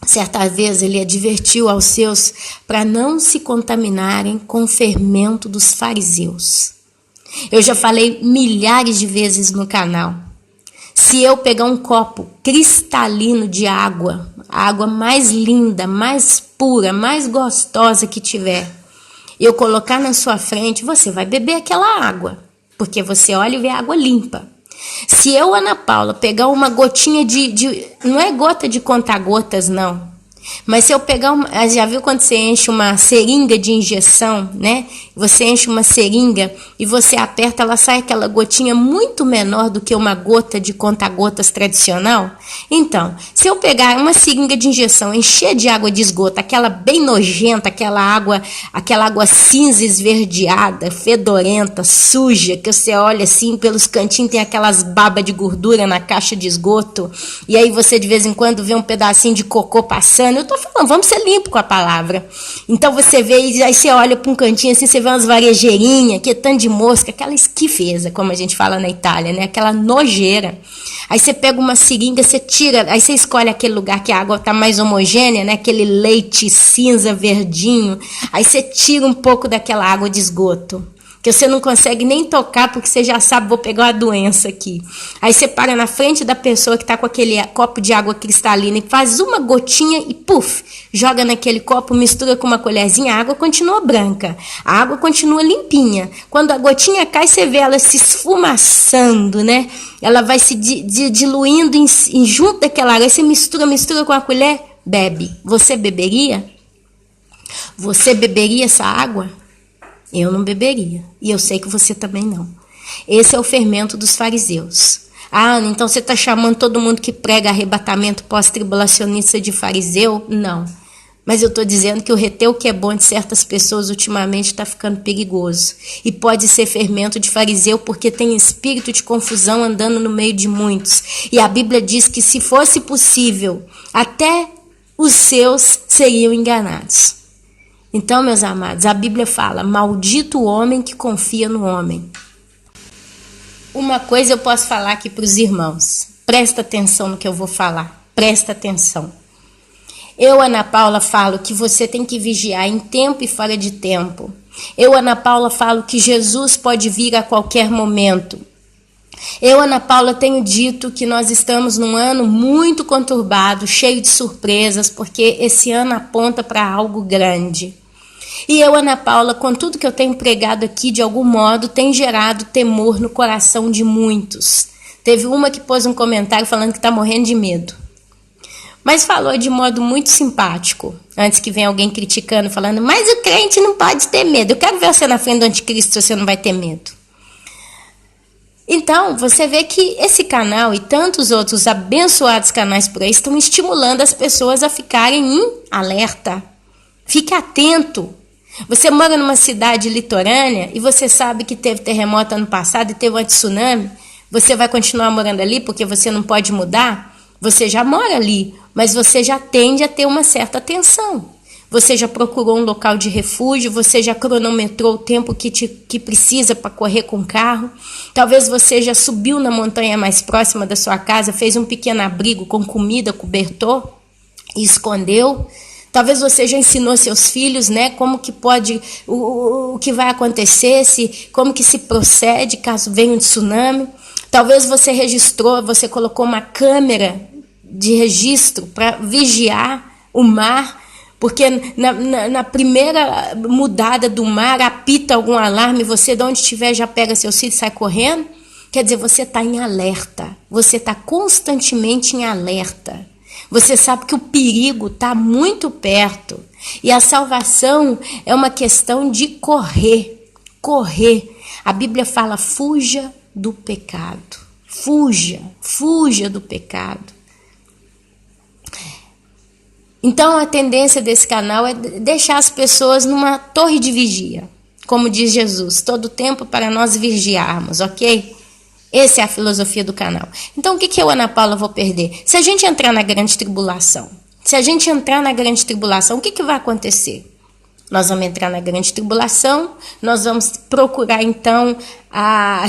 Speaker 1: certa vez, ele advertiu aos seus para não se contaminarem com o fermento dos fariseus. Eu já falei milhares de vezes no canal. Se eu pegar um copo cristalino de água, a água mais linda, mais pura, mais gostosa que tiver, eu colocar na sua frente, você vai beber aquela água, porque você olha e vê água limpa. Se eu, Ana Paula, pegar uma gotinha não é gota de conta-gotas, não. Mas se eu pegar já viu quando você enche uma seringa de injeção, né? Você enche uma seringa e você aperta, ela sai aquela gotinha muito menor do que uma gota de conta-gotas tradicional. Então, se eu pegar uma seringa de injeção, encher de água de esgoto, aquela bem nojenta, aquela água cinza esverdeada, fedorenta, suja, que você olha assim pelos cantinhos, tem aquelas babas de gordura na caixa de esgoto, e aí você de vez em quando vê um pedacinho de cocô passando, eu tô falando, vamos ser limpo com a palavra. Então você vê, aí você olha para um cantinho assim, você vê umas varejeirinhas, que é tanto de mosca, aquela esquifeza, como a gente fala na Itália, né? Aquela nojeira. Aí você pega uma seringa, você tira, aí você escolhe aquele lugar que a água tá mais homogênea, né? Aquele leite cinza, verdinho. Aí você tira um pouco daquela água de esgoto, que você não consegue nem tocar, porque você já sabe, vou pegar uma doença aqui. Aí você para na frente da pessoa que está com aquele copo de água cristalina e faz uma gotinha e puf, joga naquele copo, mistura com uma colherzinha, a água continua branca, a água continua limpinha. Quando a gotinha cai, você vê ela se esfumaçando, né? Ela vai se diluindo junto daquela água. Aí você mistura com a colher, bebe. Você beberia? Você beberia essa água? Eu não beberia. E eu sei que você também não. Esse é o fermento dos fariseus. Ah, então você está chamando todo mundo que prega arrebatamento pós-tribulacionista de fariseu? Não. Mas eu estou dizendo que o reter o que é bom de certas pessoas ultimamente está ficando perigoso. E pode ser fermento de fariseu porque tem espírito de confusão andando no meio de muitos. E a Bíblia diz que se fosse possível, até os seus seriam enganados. Então, meus amados, a Bíblia fala, maldito o homem que confia no homem. Uma coisa eu posso falar aqui para os irmãos, presta atenção no que eu vou falar, presta atenção. Eu, Ana Paula, falo que você tem que vigiar em tempo e fora de tempo. Eu, Ana Paula, falo que Jesus pode vir a qualquer momento. Eu, Ana Paula, tenho dito que nós estamos num ano muito conturbado, cheio de surpresas, porque esse ano aponta para algo grande. E eu, Ana Paula, com tudo que eu tenho pregado aqui, de algum modo, tem gerado temor no coração de muitos. Teve uma que pôs um comentário falando que está morrendo de medo. Mas falou de modo muito simpático, antes que venha alguém criticando, falando, mas o crente não pode ter medo. Eu quero ver você na frente do anticristo, você não vai ter medo. Então, você vê que esse canal e tantos outros abençoados canais por aí estão estimulando as pessoas a ficarem em alerta. Fique atento. Você mora numa cidade litorânea e você sabe que teve terremoto ano passado e teve um tsunami. Você vai continuar morando ali porque você não pode mudar? Você já mora ali, mas você já tende a ter uma certa atenção. Você já procurou um local de refúgio, você já cronometrou o tempo que precisa para correr com o carro. Talvez você já subiu na montanha mais próxima da sua casa, fez um pequeno abrigo com comida, cobertor e escondeu. Talvez você já ensinou seus filhos, né, como que pode, o que vai acontecer, como que se procede caso venha um tsunami. Talvez você registrou, você colocou uma câmera de registro para vigiar o mar, porque na primeira mudada do mar apita algum alarme, você de onde estiver já pega seus filhos e sai correndo. Quer dizer, você está em alerta, você está constantemente em alerta. Você sabe que o perigo está muito perto. E a salvação é uma questão de correr. Correr. A Bíblia fala, fuja do pecado. Fuja do pecado. Então a tendência desse canal é deixar as pessoas numa torre de vigia. Como diz Jesus, todo tempo para nós vigiarmos, ok? Essa é a filosofia do canal. Então, o que eu, Ana Paula, vou perder? Se a gente entrar na grande tribulação, o que vai acontecer? Nós vamos entrar na grande tribulação, nós vamos procurar, então,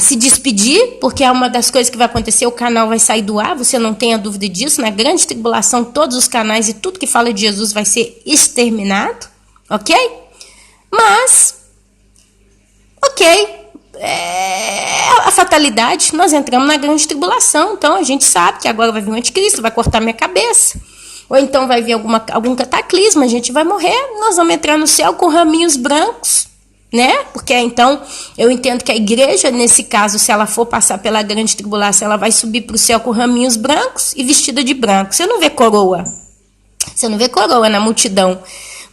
Speaker 1: se despedir, porque é uma das coisas que vai acontecer, o canal vai sair do ar, você não tenha dúvida disso. Na grande tribulação, todos os canais e tudo que fala de Jesus vai ser exterminado, ok? Mas, ok, a fatalidade, nós entramos na grande tribulação, então a gente sabe que agora vai vir o anticristo, vai cortar minha cabeça, ou então vai vir algum cataclisma, a gente vai morrer, nós vamos entrar no céu com raminhos brancos, né? Porque então eu entendo que a igreja, nesse caso, se ela for passar pela grande tribulação, ela vai subir para o céu com raminhos brancos e vestida de branco. Você não vê coroa na multidão.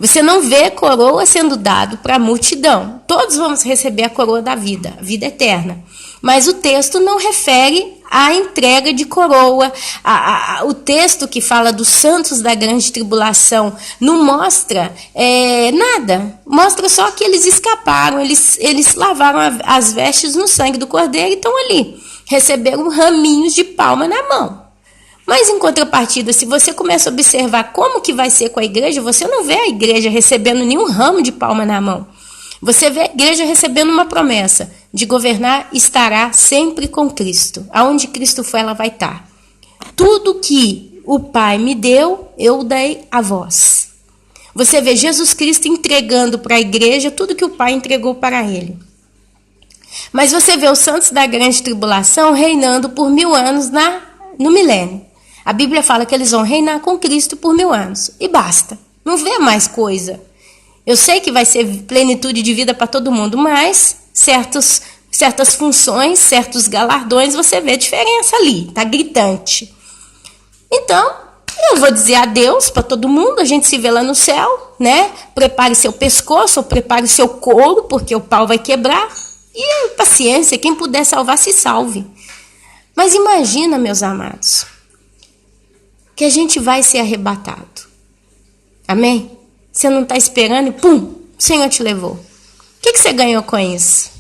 Speaker 1: Você não vê coroa sendo dado para a multidão. Todos vamos receber a coroa da vida, a vida eterna. Mas o texto não refere à entrega de coroa. O texto que fala dos santos da grande tribulação não mostra nada. Mostra só que eles escaparam, eles lavaram as vestes no sangue do cordeiro e estão ali. Receberam raminhos de palma na mão. Mas em contrapartida, se você começa a observar como que vai ser com a igreja, você não vê a igreja recebendo nenhum ramo de palma na mão. Você vê a igreja recebendo uma promessa de governar, estará sempre com Cristo. Aonde Cristo for, ela vai estar. Tudo que o Pai me deu, eu dei a vós. Você vê Jesus Cristo entregando para a igreja tudo que o Pai entregou para ele. Mas você vê os santos da grande tribulação reinando por 1000 anos no milênio. A Bíblia fala que eles vão reinar com Cristo por 1000 anos. E basta. Não vê mais coisa. Eu sei que vai ser plenitude de vida para todo mundo, mas certas funções, certos galardões, você vê a diferença ali. Está gritante. Então, eu vou dizer adeus para todo mundo, a gente se vê lá no céu, né? Prepare seu pescoço, ou prepare seu couro, porque o pau vai quebrar. E paciência, quem puder salvar, se salve. Mas imagina, meus amados, que a gente vai ser arrebatado. Amém? Você não está esperando e pum, o Senhor te levou. O que você ganhou com isso?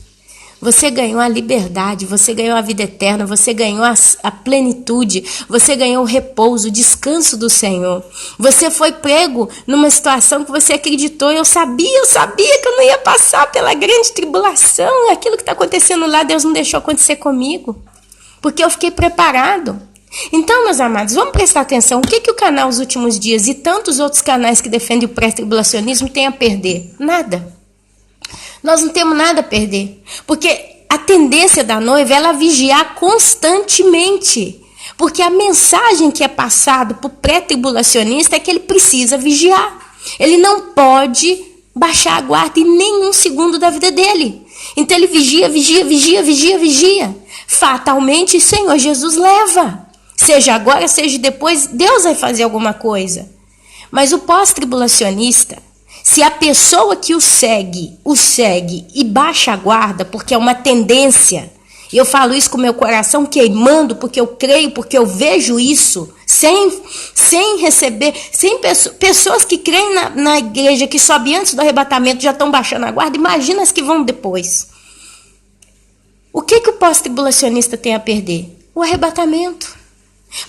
Speaker 1: Você ganhou a liberdade, você ganhou a vida eterna, você ganhou a plenitude, você ganhou o repouso, o descanso do Senhor. Você foi prego numa situação que você acreditou. Eu sabia que eu não ia passar pela grande tribulação. Aquilo que está acontecendo lá, Deus não deixou acontecer comigo. Porque eu fiquei preparado. Então, meus amados, vamos prestar atenção. O que o canal Os Últimos Dias e tantos outros canais que defendem o pré-tribulacionismo têm a perder? Nada. Nós não temos nada a perder. Porque a tendência da noiva é ela vigiar constantemente. Porque a mensagem que é passada para o pré-tribulacionista é que ele precisa vigiar. Ele não pode baixar a guarda em nenhum segundo da vida dele. Então ele vigia. Fatalmente, o Senhor Jesus leva. Seja agora, seja depois, Deus vai fazer alguma coisa. Mas o pós-tribulacionista, se a pessoa que o segue e baixa a guarda, porque é uma tendência, e eu falo isso com meu coração queimando, porque eu creio, porque eu vejo isso, sem receber, pessoas que creem na igreja, que sobe antes do arrebatamento, já estão baixando a guarda, imagina as que vão depois. O que o pós-tribulacionista tem a perder? O arrebatamento.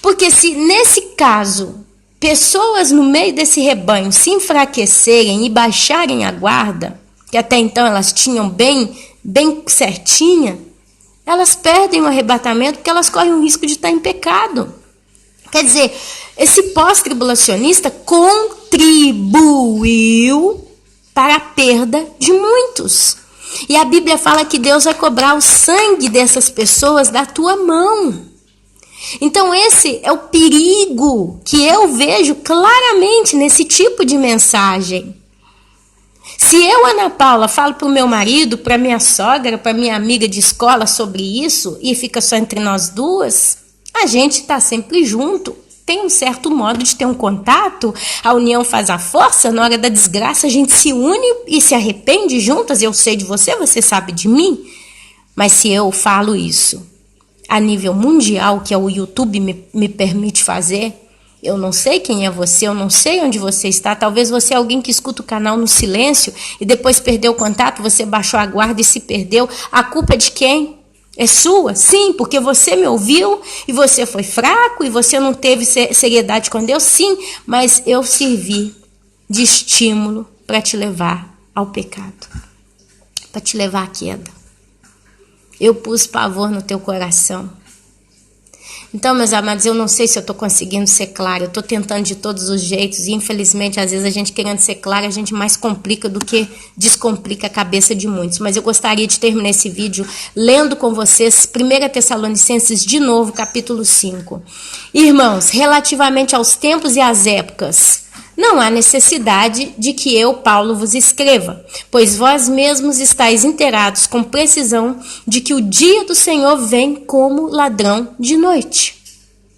Speaker 1: Porque se nesse caso, pessoas no meio desse rebanho se enfraquecerem e baixarem a guarda, que até então elas tinham bem certinha, elas perdem o arrebatamento porque elas correm o risco de estar em pecado. Quer dizer, esse pós-tribulacionista contribuiu para a perda de muitos. E a Bíblia fala que Deus vai cobrar o sangue dessas pessoas da tua mão. Então esse é o perigo que eu vejo claramente nesse tipo de mensagem. Se eu, Ana Paula, falo para o meu marido, para minha sogra, para minha amiga de escola sobre isso e fica só entre nós duas, a gente está sempre junto. Tem um certo modo de ter um contato, a união faz a força, na hora da desgraça a gente se une e se arrepende juntas. Eu sei de você, você sabe de mim. Mas se eu falo isso a nível mundial, que é o YouTube me permite fazer, eu não sei quem é você, eu não sei onde você está, talvez você é alguém que escuta o canal no silêncio e depois perdeu o contato, você baixou a guarda e se perdeu. A culpa é de quem? É sua? Sim, porque você me ouviu e você foi fraco e você não teve seriedade com Deus? Sim, mas eu servi de estímulo para te levar ao pecado, para te levar à queda. Eu pus pavor no teu coração. Então, meus amados, eu não sei se eu estou conseguindo ser clara. Eu estou tentando de todos os jeitos. E, infelizmente, às vezes a gente querendo ser clara, a gente mais complica do que descomplica a cabeça de muitos. Mas eu gostaria de terminar esse vídeo lendo com vocês 1 Tessalonicenses, de novo, capítulo 5. Irmãos, relativamente aos tempos e às épocas, não há necessidade de que eu, Paulo, vos escreva, pois vós mesmos estáis inteirados com precisão de que o dia do Senhor vem como ladrão de noite.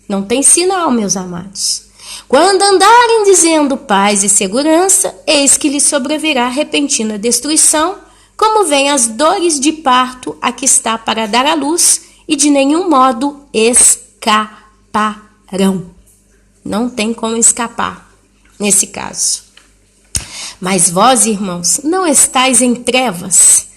Speaker 1: Não tem sinal, meus amados. Quando andarem dizendo paz e segurança, eis que lhes sobrevirá repentina destruição, como vem as dores de parto a que está para dar à luz, e de nenhum modo escaparão. Não tem como escapar. Nesse caso. Mas vós, irmãos, não estáis em trevas,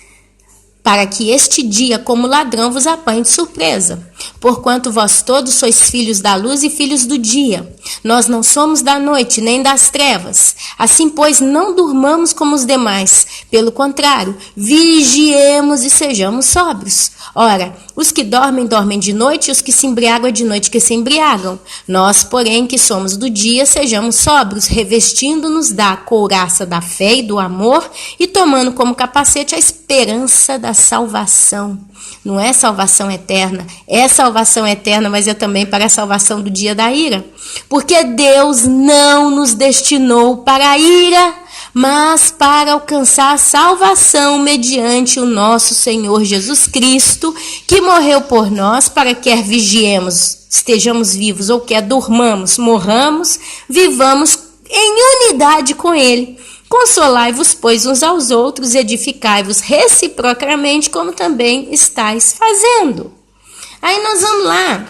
Speaker 1: para que este dia, como ladrão, vos apanhe de surpresa. Porquanto vós todos sois filhos da luz e filhos do dia. Nós não somos da noite, nem das trevas. Assim, pois, não durmamos como os demais. Pelo contrário, vigiemos e sejamos sóbrios. Ora, os que dormem, dormem de noite, e os que se embriagam, é de noite que se embriagam. Nós, porém, que somos do dia, sejamos sóbrios, revestindo-nos da couraça da fé e do amor, e tomando como capacete a esperança da salvação. Não é salvação eterna, é salvação eterna, mas é também para a salvação do dia da ira. Porque Deus não nos destinou para a ira, mas para alcançar a salvação mediante o nosso Senhor Jesus Cristo, que morreu por nós, para que quer vigiemos, estejamos vivos, ou quer dormamos, morramos, vivamos em unidade com Ele. Consolai-vos, pois, uns aos outros, edificai-vos reciprocamente, como também estáis fazendo. Aí nós vamos lá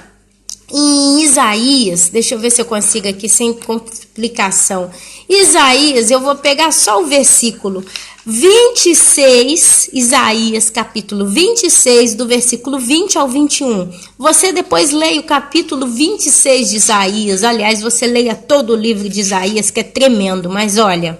Speaker 1: em Isaías, deixa eu ver se eu consigo aqui sem complicação. Isaías, eu vou pegar só o versículo 26, Isaías capítulo 26, do versículo 20 ao 21. Você depois leia o capítulo 26 de Isaías, aliás, você leia todo o livro de Isaías, que é tremendo, mas olha...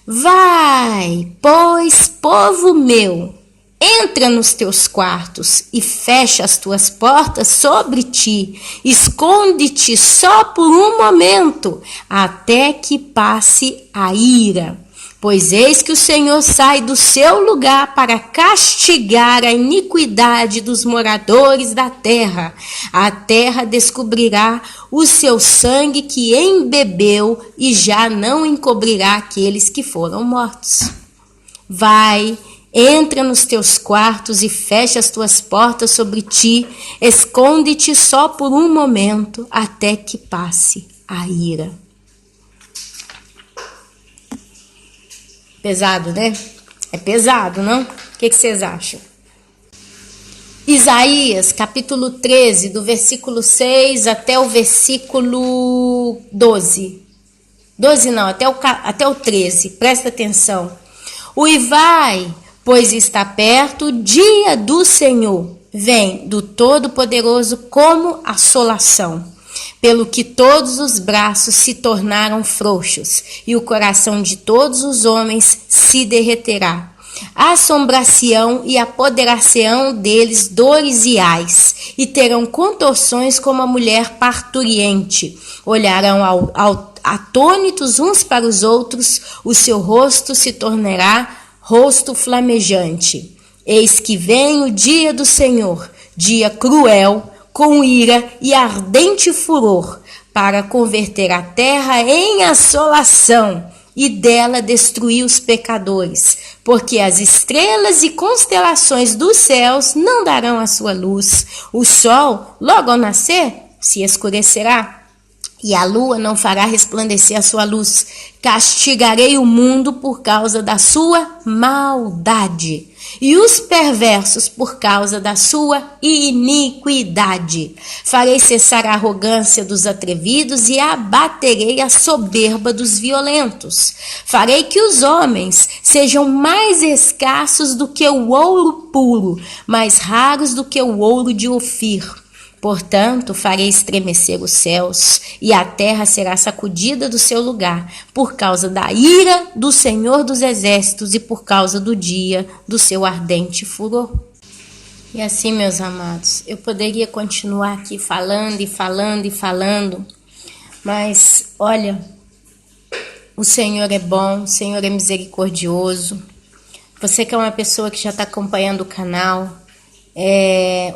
Speaker 1: Vai, pois, povo meu, entra nos teus quartos e fecha as tuas portas sobre ti. Esconde-te só por um momento, até que passe a ira. Pois eis que o Senhor sai do seu lugar para castigar a iniquidade dos moradores da terra. A terra descobrirá o seu sangue que embebeu e já não encobrirá aqueles que foram mortos. Vai, entra nos teus quartos e fecha as tuas portas sobre ti. Esconde-te só por um momento, até que passe a ira. Pesado, né? É pesado, não? O que vocês acham? Isaías, capítulo 13, do versículo 6 até o versículo 12. 12 não, até o 13. Presta atenção. Uivai, pois está perto o dia do Senhor. Vem do Todo-Poderoso como assolação. Pelo que todos os braços se tornaram frouxos, e o coração de todos os homens se derreterá. Assombração e apoderar-se-ão deles dores e ais, e terão contorções como a mulher parturiente. Olharão atônitos uns para os outros, o seu rosto se tornará rosto flamejante. Eis que vem o dia do Senhor, dia cruel, com ira e ardente furor, para converter a terra em assolação e dela destruir os pecadores, porque as estrelas e constelações dos céus não darão a sua luz. O sol, logo ao nascer, se escurecerá, e a lua não fará resplandecer a sua luz. Castigarei o mundo por causa da sua maldade, e os perversos por causa da sua iniquidade. Farei cessar a arrogância dos atrevidos e abaterei a soberba dos violentos. Farei que os homens sejam mais escassos do que o ouro puro, mais raros do que o ouro de Ofir. Portanto, farei estremecer os céus, e a terra será sacudida do seu lugar, por causa da ira do Senhor dos Exércitos e por causa do dia do seu ardente furor. E assim, meus amados, eu poderia continuar aqui falando e falando e falando, mas olha, o Senhor é bom, o Senhor é misericordioso. Você que é uma pessoa que já está acompanhando o canal,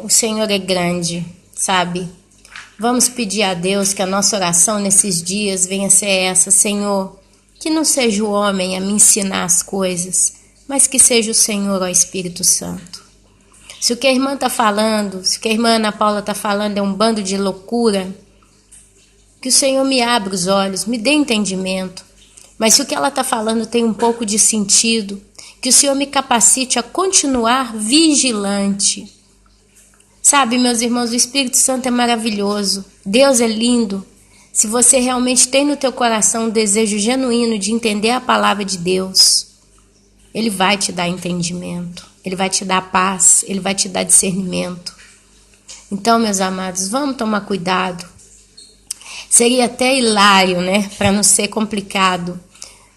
Speaker 1: o Senhor é grande. Sabe, vamos pedir a Deus que a nossa oração nesses dias venha ser essa: Senhor, que não seja o homem a me ensinar as coisas, mas que seja o Senhor, ó Espírito Santo. Se o que a irmã está falando, se o que a irmã Ana Paula está falando é um bando de loucura, que o Senhor me abra os olhos, me dê entendimento. Mas se o que ela está falando tem um pouco de sentido, que o Senhor me capacite a continuar vigilante. Sabe, meus irmãos, o Espírito Santo é maravilhoso, Deus é lindo. Se você realmente tem no teu coração um desejo genuíno de entender a palavra de Deus, Ele vai te dar entendimento, Ele vai te dar paz, Ele vai te dar discernimento. Então, meus amados, vamos tomar cuidado. Seria até hilário, né? Para não ser complicado.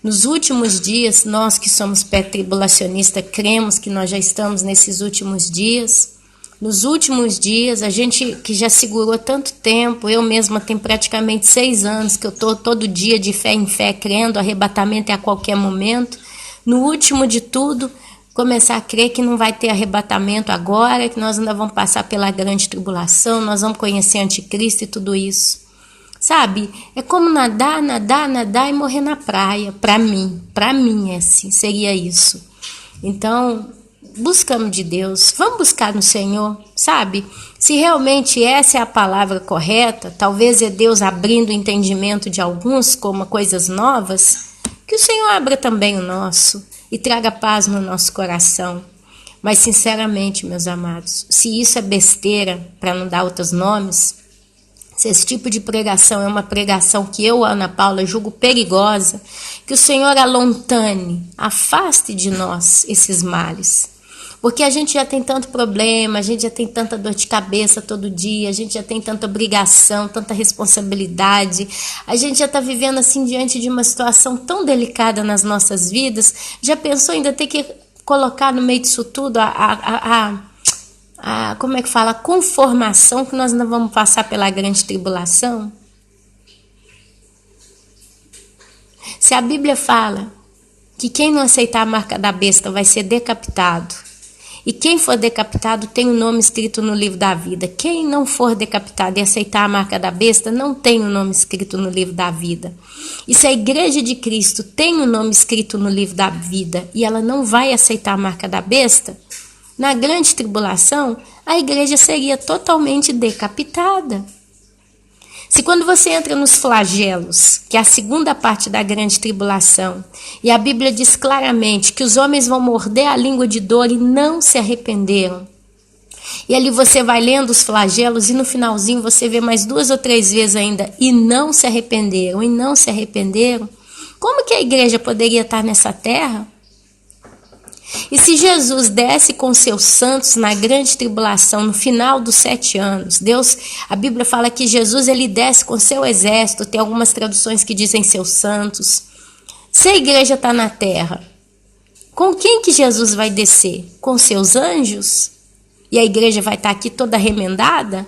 Speaker 1: Nos últimos dias, nós que somos pré-tribulacionistas, cremos que nós já estamos nesses últimos dias. Nos últimos dias, a gente que já segurou tanto tempo, eu mesma tenho praticamente 6 anos que eu estou todo dia de fé em fé, crendo, arrebatamento é a qualquer momento. No último de tudo, começar a crer que não vai ter arrebatamento agora, que nós ainda vamos passar pela grande tribulação, nós vamos conhecer anticristo e tudo isso. Sabe, é como nadar e morrer na praia. Para mim é assim, seria isso. Então, buscamos de Deus, vamos buscar no Senhor, sabe? Se realmente essa é a palavra correta, talvez é Deus abrindo o entendimento de alguns como coisas novas, que o Senhor abra também o nosso e traga paz no nosso coração. Mas, sinceramente, meus amados, se isso é besteira, para não dar outros nomes, se esse tipo de pregação é uma pregação que eu, Ana Paula, julgo perigosa, que o Senhor alontane, afaste de nós esses males. Porque a gente já tem tanto problema, a gente já tem tanta dor de cabeça todo dia, a gente já tem tanta obrigação, tanta responsabilidade, a gente já está vivendo assim diante de uma situação tão delicada nas nossas vidas. Já pensou ainda ter que colocar no meio disso tudo como é que fala? A conformação que nós não vamos passar pela grande tribulação? Se a Bíblia fala que quem não aceitar a marca da besta vai ser decapitado, e quem for decapitado tem o nome escrito no livro da vida. Quem não for decapitado e aceitar a marca da besta não tem o nome escrito no livro da vida. E se a igreja de Cristo tem o nome escrito no livro da vida e ela não vai aceitar a marca da besta, na grande tribulação, a igreja seria totalmente decapitada. Se quando você entra nos flagelos, que é a segunda parte da grande tribulação, e a Bíblia diz claramente que os homens vão morder a língua de dor e não se arrependeram, e ali você vai lendo os flagelos e no finalzinho você vê mais 2 ou 3 vezes ainda, e não se arrependeram, como que a igreja poderia estar nessa terra? E se Jesus desce com seus santos na grande tribulação, no final dos 7 anos, a Bíblia fala que Jesus ele desce com seu exército, tem algumas traduções que dizem seus santos. Se a igreja está na terra, com quem que Jesus vai descer? Com seus anjos? E a igreja vai estar aqui toda remendada?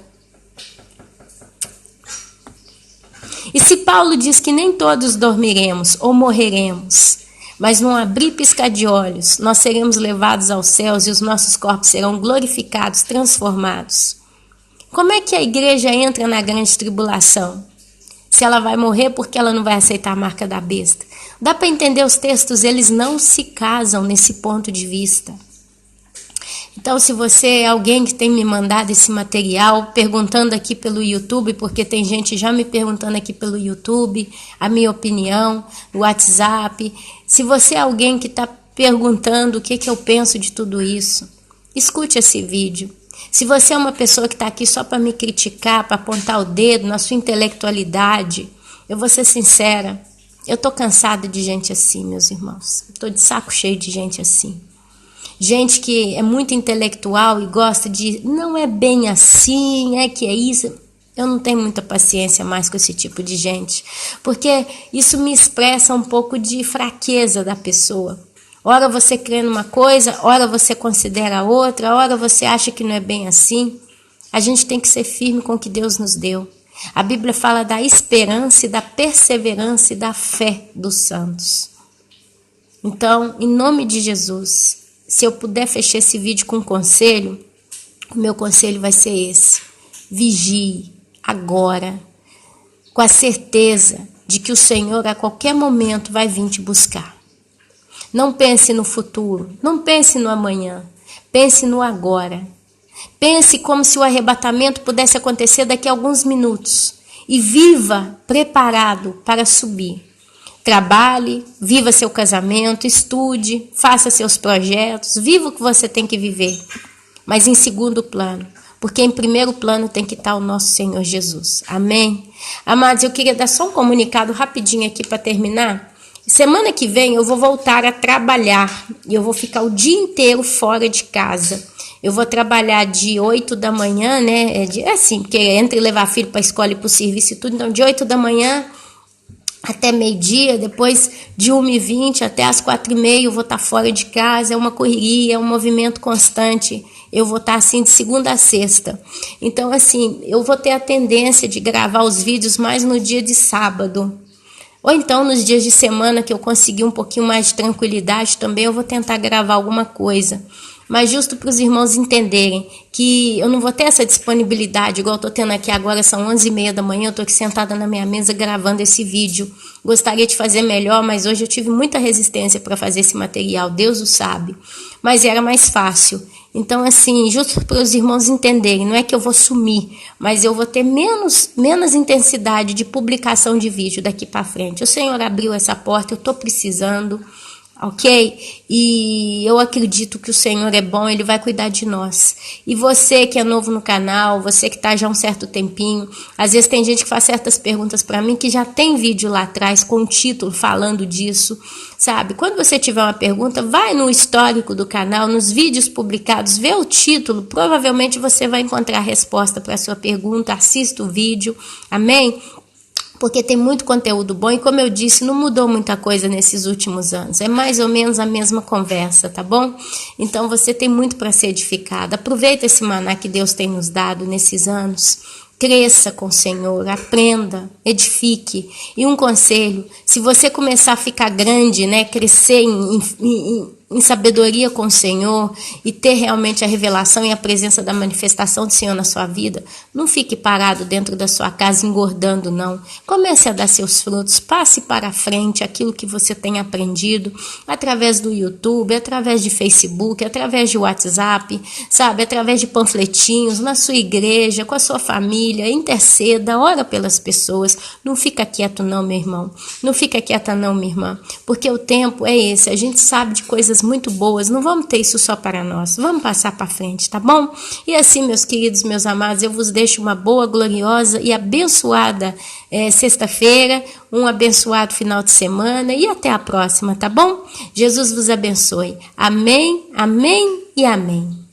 Speaker 1: E se Paulo diz que nem todos dormiremos ou morreremos, mas num abrir e piscar de olhos, nós seremos levados aos céus e os nossos corpos serão glorificados, transformados. Como é que a igreja entra na grande tribulação? Se ela vai morrer porque ela não vai aceitar a marca da besta. Dá para entender os textos, eles não se casam nesse ponto de vista. Então, se você é alguém que tem me mandado esse material, perguntando aqui pelo YouTube, porque tem gente já me perguntando aqui pelo YouTube, a minha opinião, o WhatsApp. Se você é alguém que está perguntando o que eu penso de tudo isso, escute esse vídeo. Se você é uma pessoa que está aqui só para me criticar, para apontar o dedo na sua intelectualidade, eu vou ser sincera, eu estou cansada de gente assim, meus irmãos. Estou de saco cheio de gente assim. Gente que é muito intelectual e gosta de, não é bem assim, é que é isso. Eu não tenho muita paciência mais com esse tipo de gente, porque isso me expressa um pouco de fraqueza da pessoa. Ora você crê numa coisa, ora você considera outra, ora você acha que não é bem assim. A gente tem que ser firme com o que Deus nos deu. A Bíblia fala da esperança e da perseverança e da fé dos santos. Então, em nome de Jesus, se eu puder fechar esse vídeo com um conselho, o meu conselho vai ser esse. Vigie agora, com a certeza de que o Senhor a qualquer momento vai vir te buscar. Não pense no futuro, não pense no amanhã, pense no agora. Pense como se o arrebatamento pudesse acontecer daqui a alguns minutos e viva preparado para subir. Trabalhe, viva seu casamento, estude, faça seus projetos, viva o que você tem que viver. Mas em segundo plano, porque em primeiro plano tem que estar o nosso Senhor Jesus. Amém? Amados, eu queria dar só um comunicado rapidinho aqui para terminar. Semana que vem eu vou voltar a trabalhar e eu vou ficar o dia inteiro fora de casa. Eu vou trabalhar de 8 da manhã, né? É assim, porque entre levar filho para a escola e para o serviço e tudo, então de 8 da manhã até meio-dia, depois de 1h20 até as 4h30 eu vou estar fora de casa, é uma correria, é um movimento constante, eu vou estar assim de segunda a sexta. Então assim, eu vou ter a tendência de gravar os vídeos mais no dia de sábado, ou então nos dias de semana que eu conseguir um pouquinho mais de tranquilidade também, eu vou tentar gravar alguma coisa. Mas justo para os irmãos entenderem que eu não vou ter essa disponibilidade, igual eu estou tendo aqui agora, são 11h30 da manhã, eu estou aqui sentada na minha mesa gravando esse vídeo. Gostaria de fazer melhor, mas hoje eu tive muita resistência para fazer esse material, Deus o sabe. Mas era mais fácil. Então, assim, justo para os irmãos entenderem, não é que eu vou sumir, mas eu vou ter menos intensidade de publicação de vídeo daqui para frente. O Senhor abriu essa porta, eu estou precisando. Ok? E eu acredito que o Senhor é bom, Ele vai cuidar de nós. E você que é novo no canal, você que está já há um certo tempinho, às vezes tem gente que faz certas perguntas para mim que já tem vídeo lá atrás com o título falando disso, sabe? Quando você tiver uma pergunta, vai no histórico do canal, nos vídeos publicados, vê o título, provavelmente você vai encontrar a resposta para a sua pergunta, assista o vídeo, amém? Porque tem muito conteúdo bom e, como eu disse, não mudou muita coisa nesses últimos anos. É mais ou menos a mesma conversa, tá bom? Então, você tem muito para ser edificado. Aproveita esse maná que Deus tem nos dado nesses anos. Cresça com o Senhor, aprenda, edifique. E um conselho, se você começar a ficar grande, né, crescer em sabedoria com o Senhor e ter realmente a revelação e a presença da manifestação do Senhor na sua vida, não fique parado dentro da sua casa engordando, não. Comece a dar seus frutos, passe para frente aquilo que você tem aprendido através do YouTube, através de Facebook, através de WhatsApp, sabe, através de panfletinhos, na sua igreja, com a sua família, interceda, ora pelas pessoas. Não fica quieto não, meu irmão. Não fica quieta não, minha irmã, porque o tempo é esse, a gente sabe de coisas muito boas, não vamos ter isso só para nós, vamos passar para frente, tá bom? E assim, meus queridos, meus amados, eu vos deixo uma boa, gloriosa e abençoada sexta-feira, um abençoado final de semana e até a próxima, tá bom? Jesus vos abençoe. Amém, amém e amém.